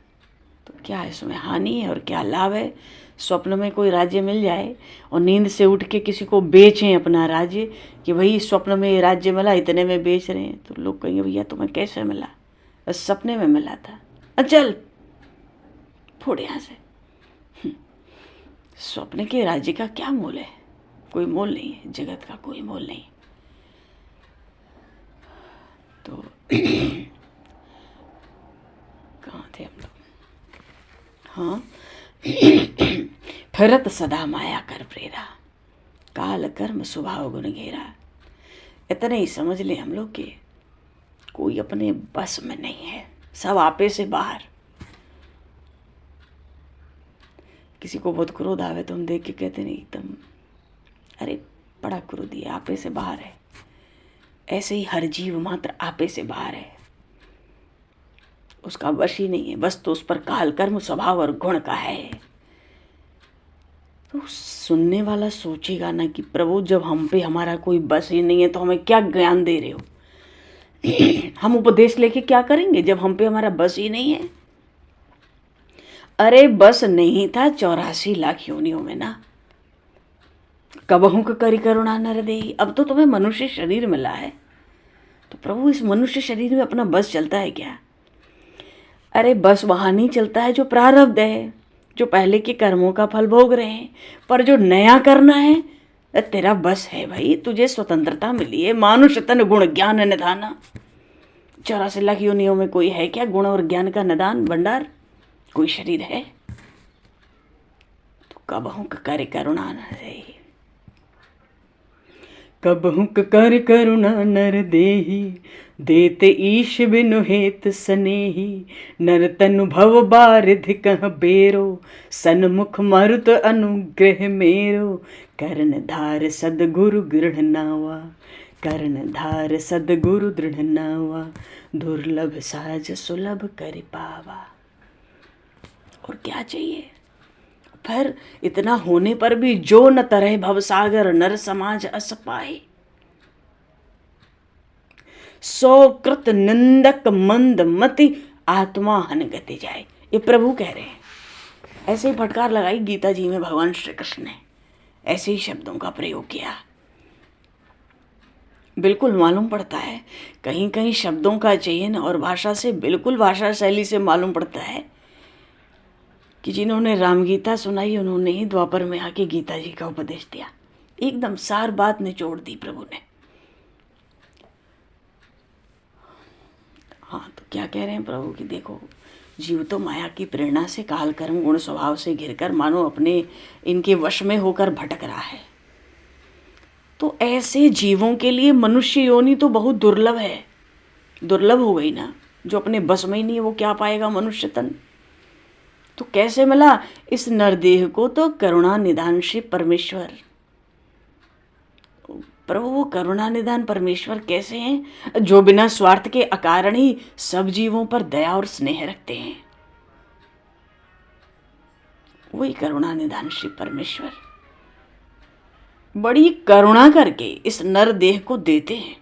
तो क्या इसमें हानि है और क्या लाभ है? स्वप्न में कोई राज्य मिल जाए और नींद से उठ के किसी को बेचें अपना राज्य, कि भाई स्वप्न में ये राज्य मिला, इतने में बेच रहे हैं, तो लोग कहेंगे भैया तुम्हें कैसे मिला? बस सपने में मिला था, चल फोड़ यहाँ से। स्वप्न के राज्य का क्या मोल है? कोई मोल नहीं है, जगत का कोई मोल नहीं। तो कहाँ थे हम लोग? हाँ, फिरत सदा माया कर प्रेरा, काल कर्म स्वभाव गुण घेरा। इतने ही समझ ले हम लोग कि कोई अपने बस में नहीं है, सब आपे से बाहर। किसी को बहुत क्रोध आवे तो हम देख के कहते नहीं एकदम, अरे बड़ा क्रोधी है, आपे से बाहर है। ऐसे ही हर जीव मात्र आपे से बाहर है, उसका वश ही नहीं है, बस तो उस पर काल कर्म स्वभाव और गुण का है। तो सुनने वाला सोचेगा ना कि प्रभु जब हम पे हमारा कोई बस ही नहीं है तो हमें क्या ज्ञान दे रहे हो। हम उपदेश लेके क्या करेंगे जब हम पे हमारा बस ही नहीं है? अरे बस नहीं था 84 लाख योनियों में ना, कबहू करी करुणा नर देही। अब तो तुम्हें मनुष्य शरीर मिला है, तो प्रभु इस मनुष्य शरीर में अपना बस चलता है क्या? अरे बस वहाँ नहीं चलता है जो प्रारब्ध है, जो पहले के कर्मों का फल भोग रहे हैं, पर जो नया करना है तेरा बस है भाई। तुझे स्वतंत्रता मिली है, मानुष तन गुण ज्ञान निधाना। 84 लाख योनियों में कोई है क्या गुण और ज्ञान का निदान भंडार? कोई शरीर है? तो कबहू करे करुणा न रही। कबहुक कर करुणा नर देही, देत ईश बिनु हेत स्नेही। नर तनु भव बारिधि कह बेरो, सन्मुख मरुत अनुग्रह मेरो। कर्ण धार सदगुरु दृढ़ नावा, कर्ण धार सदगुरु दृढ़ नावा। दुर्लभ साज सुलभ कर पावा। और क्या चाहिए? फिर इतना होने पर भी जो न तरह भवसागर, नर समाज अस पाए। सौ कृत निंदक मंद मति, आत्मा हन गति जाए। ये प्रभु कह रहे हैं। ऐसे ही फटकार लगाई गीता जी में भगवान श्री कृष्ण ने, ऐसे ही शब्दों का प्रयोग किया। बिल्कुल मालूम पड़ता है कहीं कहीं शब्दों का चयन और भाषा से, बिल्कुल भाषा शैली से मालूम पड़ता है कि जिन्होंने राम गीता सुनाई उन्होंने ही द्वापर में आके गीता जी का उपदेश दिया। एकदम सार बात निचोड़ दी प्रभु ने। हाँ, तो क्या कह रहे हैं प्रभु कि देखो, जीव तो माया की प्रेरणा से, काल कर्म गुण स्वभाव से घिरकर मानो अपने इनके वश में होकर भटक रहा है। तो ऐसे जीवों के लिए मनुष्य योनि तो बहुत दुर्लभ है। दुर्लभ हो गई ना, जो अपने बस में ही नहीं है वो क्या पाएगा मनुष्य तन। तो कैसे मिला? इस नरदेह को तो करुणा निधान श्री परमेश्वर, प्रभु वो करुणा निधान परमेश्वर कैसे हैं? जो बिना स्वार्थ के अकारण ही सब जीवों पर दया और स्नेह रखते हैं, वही करुणा निधान श्री परमेश्वर बड़ी करुणा करके इस नर देह को देते हैं।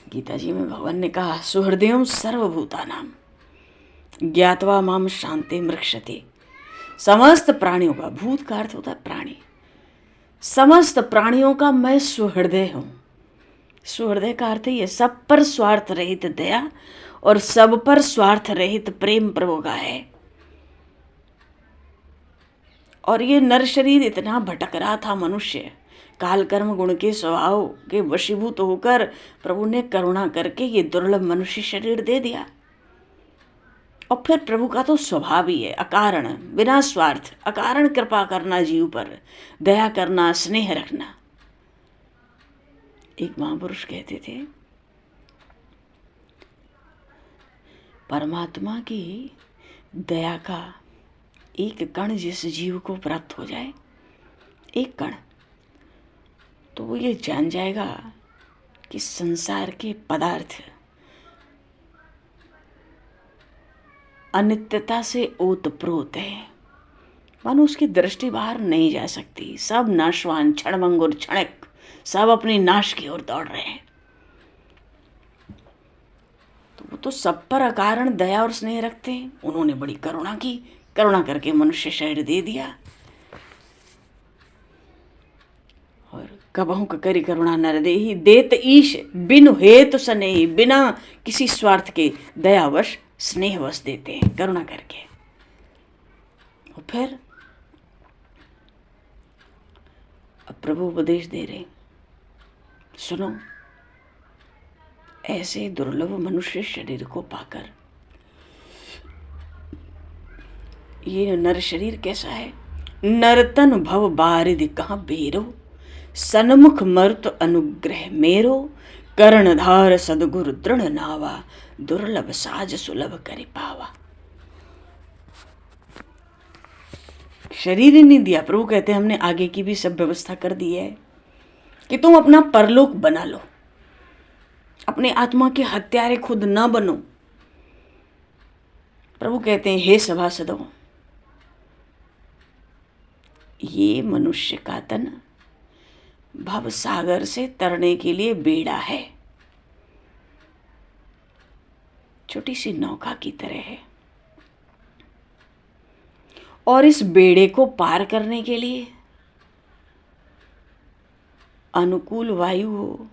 गीता जी में भगवान ने कहा, सुहृदयं सर्वभूतानां ज्ञात्वा माम शांति मृक्षते। समस्त प्राणियों का, भूत का अर्थ होता है प्राणी, समस्त प्राणियों का मैं सुहृदय हूं। सुहृदय का अर्थ ही है सब पर स्वार्थ रहित दया और सब पर स्वार्थ रहित प्रेम प्रभु का है। और ये नर शरीर इतना भटक रहा था मनुष्य, काल कर्म गुण के स्वभाव के वशीभूत होकर प्रभु ने करुणा करके ये दुर्लभ मनुष्य शरीर दे दिया। और फिर प्रभु का तो स्वभाव ही है अकारण, बिना स्वार्थ, अकारण कृपा करना, जीव पर दया करना, स्नेह रखना। एक महापुरुष कहते थे, परमात्मा की दया का एक कण जिस जीव को प्राप्त हो जाए, एक कण, तो वो ये जान जाएगा कि संसार के पदार्थ अनित्यता से ओतप्रोत है। मानो उसकी दृष्टि बाहर नहीं जा सकती। सब नाशवान, क्षणभंगुर, क्षणिक, सब अपने नाश की ओर दौड़ रहे हैं। तो वो तो सब पर अकारण दया और स्नेह रखते हैं। उन्होंने बड़ी करुणा की, करुणा करके मनुष्य शरीर दे दिया। और कबहू करी करुणा नर देहि, देत ईश बिनु हेतु स्नेही, बिना किसी स्वार्थ के दयावश स्नेहवश देते हैं, करुणा करके। और फिर अब प्रभु उपदेश दे रहे, सुनो, ऐसे दुर्लभ मनुष्य शरीर को पाकर, ये नर शरीर कैसा है? नरतन भव बारिधि कहाँ बेरो, सन्मुख मर्त अनुग्रह मेरो। कर्णधार सदगुरु दृढ़ नावा, दुर्लभ साज सुलभ करि पावा। शरीर ही नहीं दिया, प्रभु कहते हैं हमने आगे की भी सब व्यवस्था कर दी है कि तुम अपना परलोक बना लो, अपने आत्मा के हत्यारे खुद ना बनो। प्रभु कहते हैं, हे सभासदों, ये मनुष्य का तन भव सागर से तरने के लिए बेड़ा है, छोटी सी नौका की तरह है। और इस बेड़े को पार करने के लिए अनुकूल वायु हो।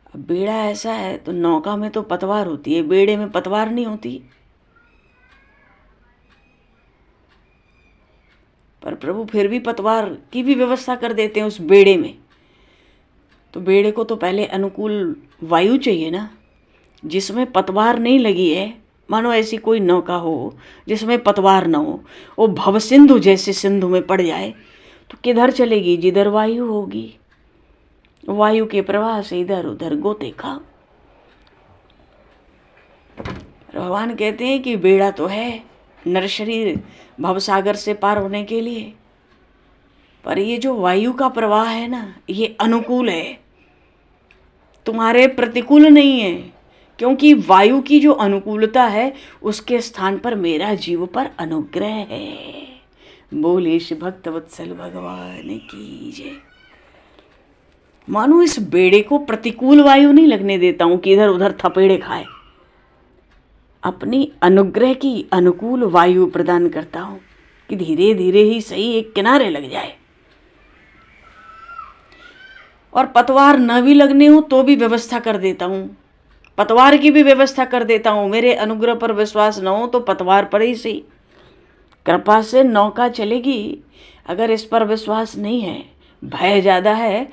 अब बेड़ा ऐसा है तो नौका में तो पतवार होती है, बेड़े में पतवार नहीं होती। पर प्रभु फिर भी पतवार की भी व्यवस्था कर देते हैं उस बेड़े में। तो बेड़े को तो पहले अनुकूल वायु चाहिए ना, जिसमें पतवार नहीं लगी है। मानो ऐसी कोई नौका हो जिसमें पतवार ना हो, वो भव सिंधु जैसे सिंधु में पड़ जाए तो किधर चलेगी? जिधर वायु होगी। वायु के प्रवाह से इधर उधर गोते खाओ। भगवान कहते हैं कि बेड़ा तो है नर शरीर भवसागर से पार होने के लिए, पर ये जो वायु का प्रवाह है ना, ये अनुकूल है, तुम्हारे प्रतिकूल नहीं है। क्योंकि वायु की जो अनुकूलता है उसके स्थान पर मेरा जीव पर अनुग्रह है। बोले श्री भक्त वत्सल भगवान की जय। मानो इस बेड़े को प्रतिकूल वायु नहीं लगने देता हूं कि इधर उधर थपेड़े खाए, अपनी अनुग्रह की अनुकूल वायु प्रदान करता हूं कि धीरे धीरे ही सही एक किनारे लग जाए। और पतवार न भी लगने हो तो भी व्यवस्था कर देता हूं, पतवार की भी व्यवस्था कर देता हूं। मेरे अनुग्रह पर विश्वास न हो तो पतवार पर ही सही, कृपा से नौका चलेगी। अगर इस पर विश्वास नहीं है, भय ज्यादा है,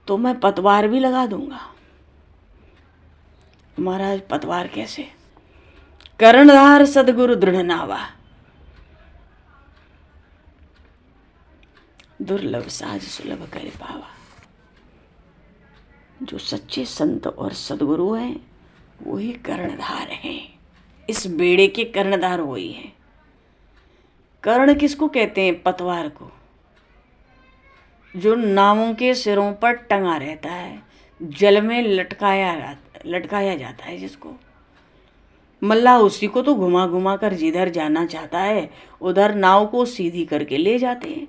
तो मैं पतवार भी लगा दूंगा। महाराज पतवार कैसे? कर्णधार सदगुरु दृढ़ नावा, दुर्लभ साज सुलभ कर पावा। जो सच्चे संत और सदगुरु हैं वही कर्णधार हैं। इस बेड़े के कर्णधार वही हैं। कर्ण किसको कहते हैं? पतवार को, जो नावों के सिरों पर टंगा रहता है, जल में लटकाया जाता है जिसको। मल्लाह उसी को तो घुमा घुमा कर जिधर जाना चाहता है उधर नाव को सीधी करके ले जाते हैं।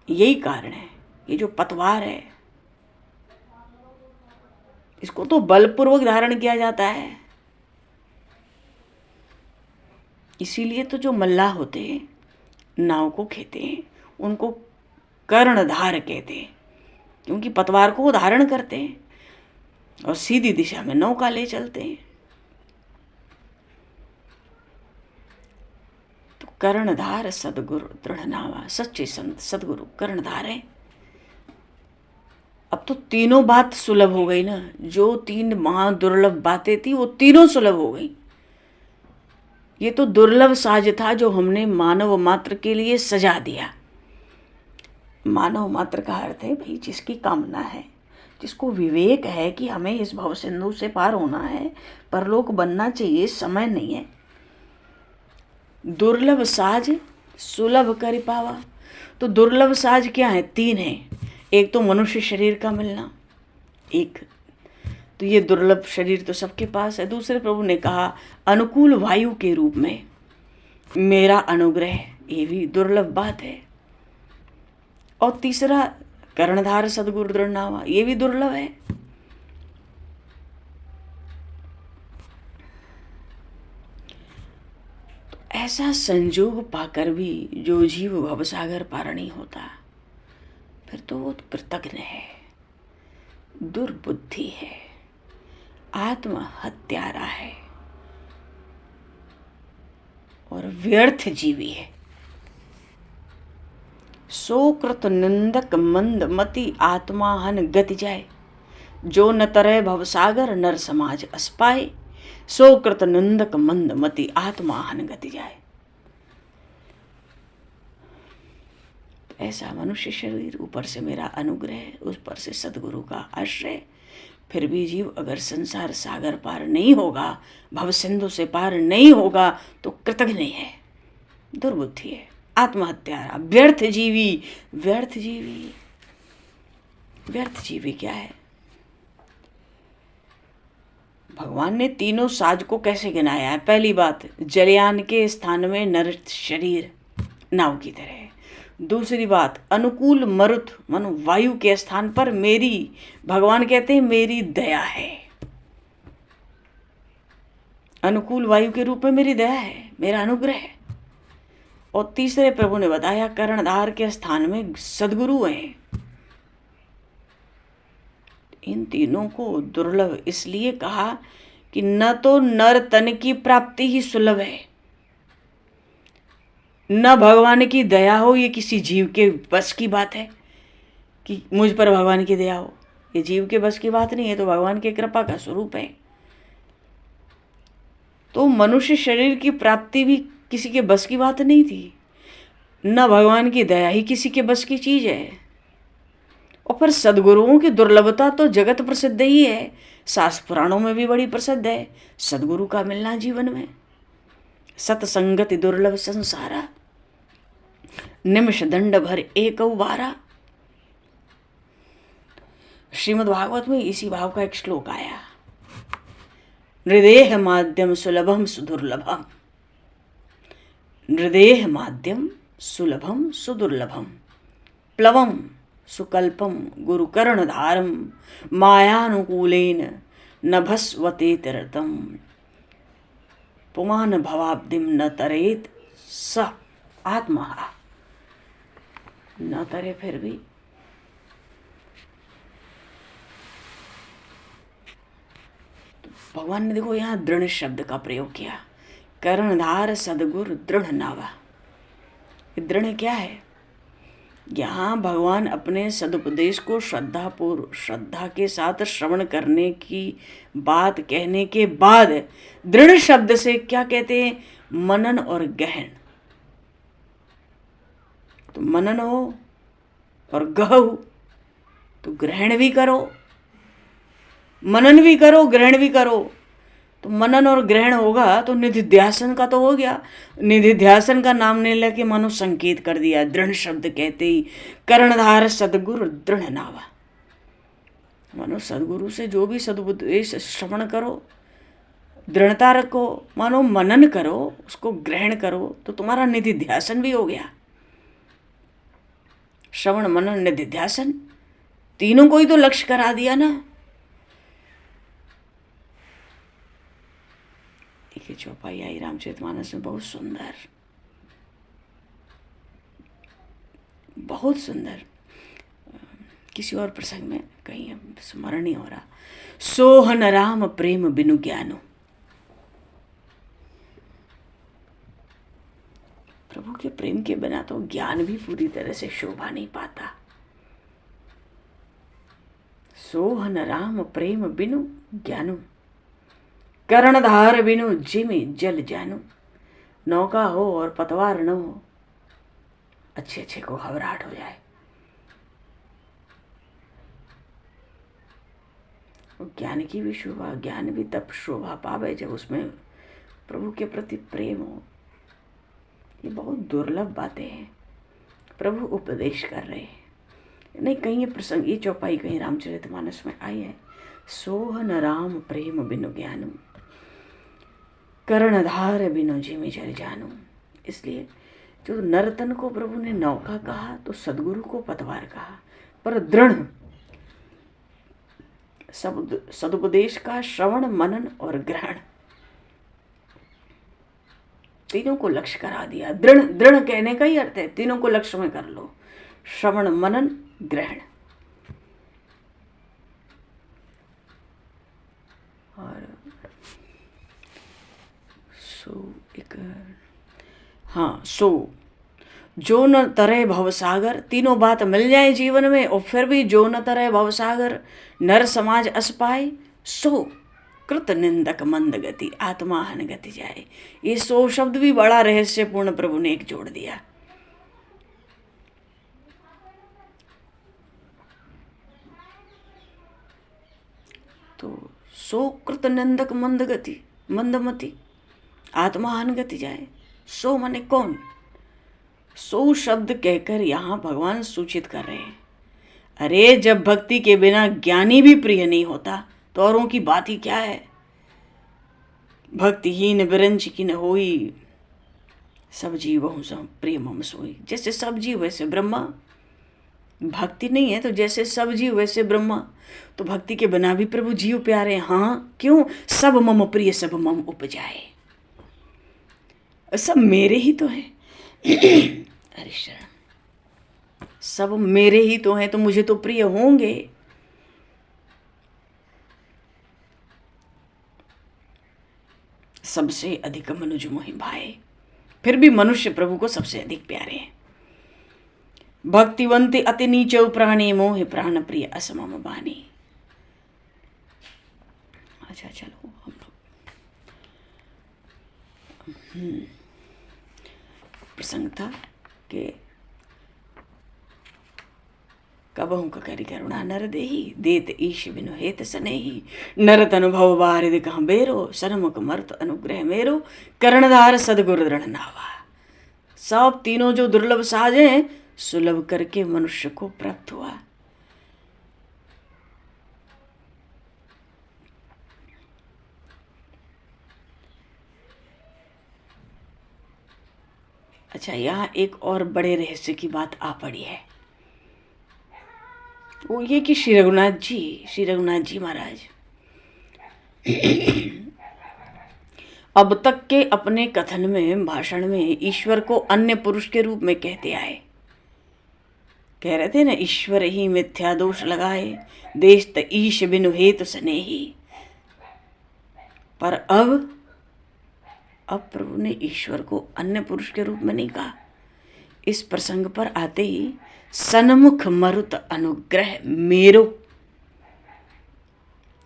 यही कारण है। ये जो पतवार है इसको तो बलपूर्वक धारण किया जाता है। इसीलिए तो जो मल्लाह होते हैं, नाव को खेते हैं, उनको कर्णधार कहते हैं, क्योंकि पतवार को वो धारण करते हैं और सीधी दिशा में नौका ले चलते हैं। तो कर्णधार सदगुरु दृढ़ नावा, सच्चे संत सदगुरु कर्णधार है। अब तो तीनों बात सुलभ हो गई ना। जो तीन महा दुर्लभ बातें थी वो तीनों सुलभ हो गई। ये तो दुर्लभ साज था जो हमने मानव मात्र के लिए सजा दिया। मानव मात्र का अर्थ है भाई जिसकी कामना है, जिसको विवेक है कि हमें इस भव सिंधु से पार होना है, परलोक बनना चाहिए, समय नहीं है। दुर्लभ साज सुलभ कर पावा। तो दुर्लभ साज क्या है? तीन है। एक तो मनुष्य शरीर का मिलना, एक तो ये दुर्लभ शरीर तो सबके पास है। दूसरे प्रभु ने कहा अनुकूल वायु के रूप में मेरा अनुग्रह, ये भी दुर्लभ बात है। और तीसरा कर्णधार सदगुरु दृढ़ नावा, ये भी दुर्लभ है। तो ऐसा संजोग पाकर भी जो जीव भवसागर पार नहीं होता, फिर तो वो कृतघ्न है, दुर्बुद्धि है, आत्महत्यारा है और व्यर्थ जीवी है। सो कृत निंदक मंद मति आत्माहन गति जाए, जो न तरह भवसागर नर समाज अस्पाए। सो कृत निंदक मंद मति आत्माहन गति जाए। ऐसा मनुष्य शरीर, ऊपर से मेरा अनुग्रह, उस पर से सदगुरु का आश्रय, फिर भी जीव अगर संसार सागर पार नहीं होगा, भव सिंधु से पार नहीं होगा, तो कृतघ्न है, दुर्बुद्धि है, आत्महत्या, व्यर्थ जीवी। व्यर्थ जीवी, व्यर्थ जीवी क्या है? भगवान ने तीनों साज को कैसे गिनाया है? पहली बात, जलयान के स्थान में नर शरीर नाव की तरह। दूसरी बात, अनुकूल मरुत मनु वायु के स्थान पर मेरी, भगवान कहते हैं मेरी दया है। अनुकूल वायु के रूप में मेरी दया है, मेरा अनुग्रह है। और तीसरे प्रभु ने बताया कर्णधार के स्थान में सदगुरु हैं। इन तीनों को दुर्लभ इसलिए कहा कि न तो नर तन की प्राप्ति ही सुलभ है, न भगवान की दया हो। ये किसी जीव के बस की बात है कि मुझ पर भगवान की दया हो, ये जीव के बस की बात नहीं है, तो भगवान की कृपा का स्वरूप है। तो मनुष्य शरीर की प्राप्ति भी किसी के बस की बात नहीं थी। न भगवान की दया ही किसी के बस की चीज है। और फिर सदगुरुओं की दुर्लभता तो जगत प्रसिद्ध ही है, शास्त्र पुराणों में भी बड़ी प्रसिद्ध है। सदगुरु का मिलना जीवन में, सतसंगति दुर्लभ संसारा, निमिष दंड भर एक बारा। श्रीमद् भागवत में इसी भाव का एक श्लोक आया, नृदेह माध्यम सुलभम सुदुर्लभम, नृदेह माध्यम सुलभम सुदुर्लभम, प्लवम सुकल्पम गुरुकर्णधारम, मायानुकूलेन नभस्वते तीर्थम, पुमान भवाब्दिम न तरेत स आत्मा। न तरे फिर भी भगवान ने देखो यहाँ दृढ़ शब्द का प्रयोग किया, कर्णधार सदगुरु दृढ़ नावा। दृढ़ क्या है? यहाँ भगवान अपने सदुपदेश को श्रद्धा के साथ श्रवण करने की बात कहने के बाद दृढ़ शब्द से क्या कहते हैं? मनन और गहन। तो मनन हो और गह हो तो ग्रहण भी करो, मनन भी करो, ग्रहण भी करो। तो मनन और ग्रहण होगा तो निधिध्यासन का तो हो गया। निधिध्यासन का नाम ने लेके मानो संकेत कर दिया दृढ़ शब्द कहते ही, कर्णधार सदगुरु दृढ़ नावा। मानो सदगुरु से जो भी सदुपदेश श्रवण करो, दृढ़ता रखो, मानो मनन करो, उसको ग्रहण करो, तो तुम्हारा निधिध्यासन भी हो गया। श्रवण मनन निधिध्यासन तीनों को ही तो लक्ष्य करा दिया ना। देखिए चौपाई आई रामचरितमानस में, बहुत सुंदर, बहुत सुंदर। किसी और प्रसंग में कहीं स्मरण नहीं हो रहा। सोहन राम प्रेम बिनु ज्ञानो, प्रभु के प्रेम के बिना तो ज्ञान भी पूरी तरह से शोभा नहीं पाता। सोहन राम प्रेम बिनु ज्ञानो, कर्णधार बिनु जिमि जल जानू। नौका हो और पतवार न हो, अच्छे अच्छे को घबराहट हो जाए। ज्ञान की भी शोभा, ज्ञान भी तब शोभा पावे जब उसमें प्रभु के प्रति प्रेम हो। ये बहुत दुर्लभ बातें हैं। प्रभु उपदेश कर रहे हैं, नहीं कहीं ये प्रसंग, ये चौपाई कहीं रामचरितमानस में आई है। सोहन राम प्रेम बिनु ज्ञानू, कर्णधार बिनु जिमि जल जानू। इसलिए जो नर्तन को प्रभु ने नौका कहा तो सदगुरु को पतवार कहा, पर दृढ़ सदुपदेश का श्रवण मनन और ग्रहण तीनों को लक्ष्य करा दिया। दृढ़ दृढ़ कहने का ही अर्थ है तीनों को लक्ष्य में कर लो, श्रवण मनन ग्रहण। और सो जो न तरे भवसागर, तीनों बात मिल जाए जीवन में और फिर भी जो न तरे भवसागर, नर समाज अस पाए, सो कृत निंदक मंद गति, आत्मा हन गति जाए। ये सो शब्द भी बड़ा रहस्यपूर्ण प्रभु ने एक जोड़ दिया। तो सो कृत निंदक मंद गति, मंदमति, आत्मा हन गति जाए। सो माने कौन? सो शब्द कहकर यहाँ भगवान सूचित कर रहे हैं, अरे जब भक्ति के बिना ज्ञानी भी प्रिय नहीं होता तो औरों की बात ही क्या है। भक्तिहीन बिरंच की न होई, सब जीवों सम प्रेम हम सोई। जैसे सब जीव वैसे ब्रह्मा, भक्ति नहीं है तो जैसे सब जीव वैसे ब्रह्मा। तो भक्ति के बिना भी प्रभु जीव प्यारे। हाँ क्यों? सब मम प्रिय सब मम उपजाए, सब मेरे ही तो हैं। अरे शरण, सब मेरे ही तो हैं तो मुझे तो प्रिय होंगे। सबसे अधिक मनुज मोहि भाए, फिर भी मनुष्य प्रभु को सबसे अधिक प्यारे हैं। भक्तिवंते अति नीचौ प्राणी, मोहि प्राण प्रिय असमम बानी। अच्छा चलो हम लोग प्रसंग था कि कबहु करी करुणा नर देही, देत ईश बिनु हेत सनेही। नरत अनुभव बारिद कहाँ बेरो, सनमुख मर्त अनुग्रह मेरो, कर्णधार सदगुरु दृढ़ नावा। सब तीनों जो दुर्लभ साजे हैं, सुलभ करके मनुष्य को प्राप्त हुआ। अच्छा, यहाँ एक और बड़े रहस्य की बात आ पड़ी है, वो ये कि श्री रघुनाथ जी महाराज अब तक के अपने कथन में, भाषण में ईश्वर को अन्य पुरुष के रूप में कहते आए। कह रहे थे ना, ईश्वर ही मिथ्या दोष लगाए, देश त ईश बिनु हेतु सनेही। पर अब प्रभु ने ईश्वर को अन्य पुरुष के रूप में नहीं कहा। इस प्रसंग पर आते ही सन्मुख मरुत अनुग्रह मेरो,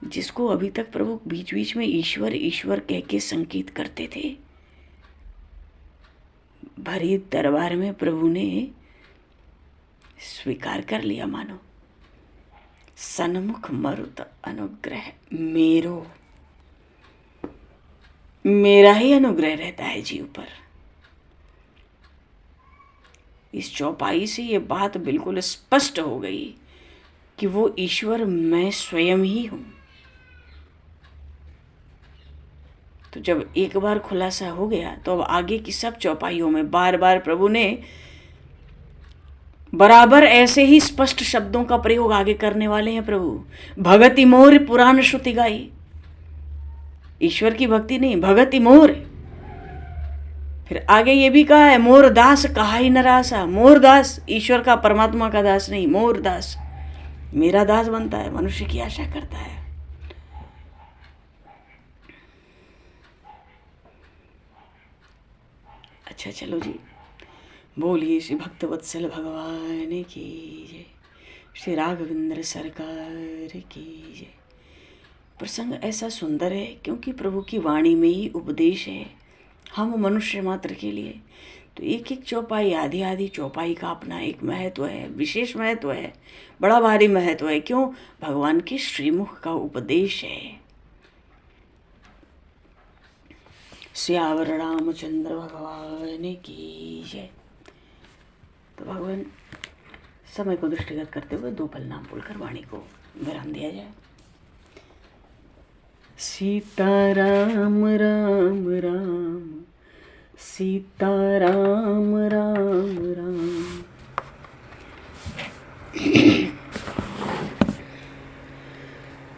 जिसको अभी तक प्रभु बीच बीच में ईश्वर ईश्वर कह के संकेत करते थे, भरी दरबार में प्रभु ने स्वीकार कर लिया। मानो सन्मुख मरुत अनुग्रह मेरो, मेरा ही अनुग्रह रहता है जीव पर। इस चौपाई से ये बात बिल्कुल स्पष्ट हो गई कि वो ईश्वर मैं स्वयं ही हूं। तो जब एक बार खुलासा हो गया, तो अब आगे की सब चौपाइयों में बार बार प्रभु ने बराबर ऐसे ही स्पष्ट शब्दों का प्रयोग आगे करने वाले हैं। प्रभु भगति मोर पुराण श्रुति गाई, ईश्वर की भक्ति नहीं, भगति मोर। फिर आगे ये भी कहा है, मोर दास कहा ही नरासा। मोर दास ईश्वर का, परमात्मा का दास नहीं, मोर दास मेरा दास बनता है, मनुष्य की आशा करता है। अच्छा चलो जी, बोलिए श्री भक्तवत्सल भगवान की जय, श्री राघवेंद्र सरकार की जय। प्रसंग ऐसा सुंदर है क्योंकि प्रभु की वाणी में ही उपदेश है हम मनुष्य मात्र के लिए। तो एक एक चौपाई, आधी आधी चौपाई का अपना एक महत्व है, विशेष महत्व है, बड़ा भारी महत्व है। क्यों? भगवान के श्रीमुख का उपदेश है। सियावर रामचंद्र भगवान की जय। तो भगवान समय को दृष्टिगत करते हुए दो पल नाम बोलकर वाणी को विराम दिया जाए। सीताराम राम राम, सीताराम राम राम,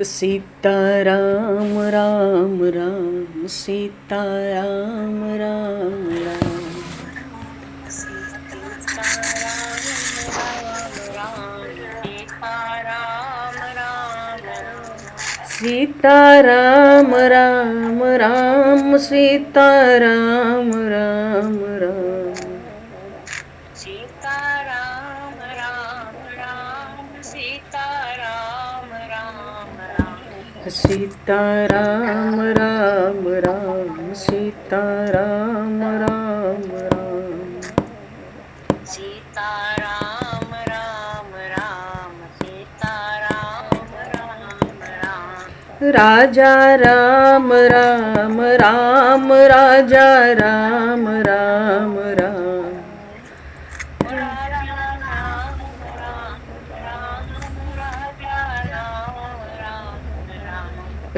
सीताराम राम राम, सीताराम राम राम, सीताराम राम राम, सीताराम राम राम, सीताराम राम राम, सीताराम राम राम, सीताराम राम राम, सीताराम राम राम, सीताराम राम राम, सीताराम राम राम, राजा राम राम राम, राजा राम राम राम,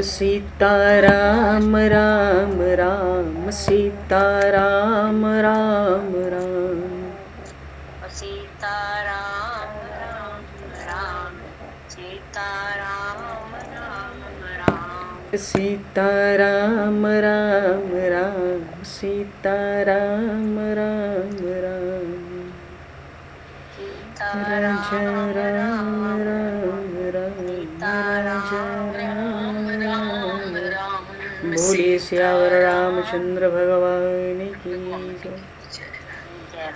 सीताराम राम राम, सीताराम राम राम, सीताराम राम राम, सीताराम राम राम, सीताराम राम राम, सीताराम राम राम, राजा राम राम राम, बोलिए सियावर रामचंद्र भगवान की जय।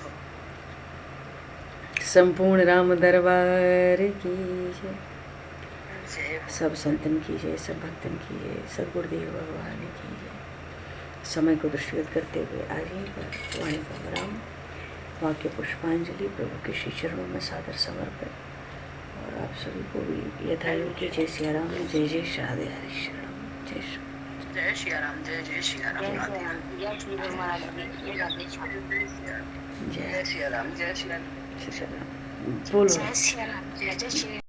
संपूर्ण राम दरबार की जय। सब संतन की जय, सब भक्तन की जय, सब गुरुदेव भगवान की जय। समय को दृष्टिगत करते हुए आज ही पर वाणी का विराम। वाक्य पुष्पांजलि प्रभु के श्री चरणों में सादर समर्पित। और आप सभी को भी यथायोग्य जय सिया राम, जय जय राधे हरि शरण, जय श्री जय श्री राम, जय जय श्री राम, जय राधे श्री राम, जय श्री राम महाराज की जय, राधे श्याम। जय जय श्री राम, जय श्री राम। श्री राम। बोलो जय श्री राम, जय जय श्री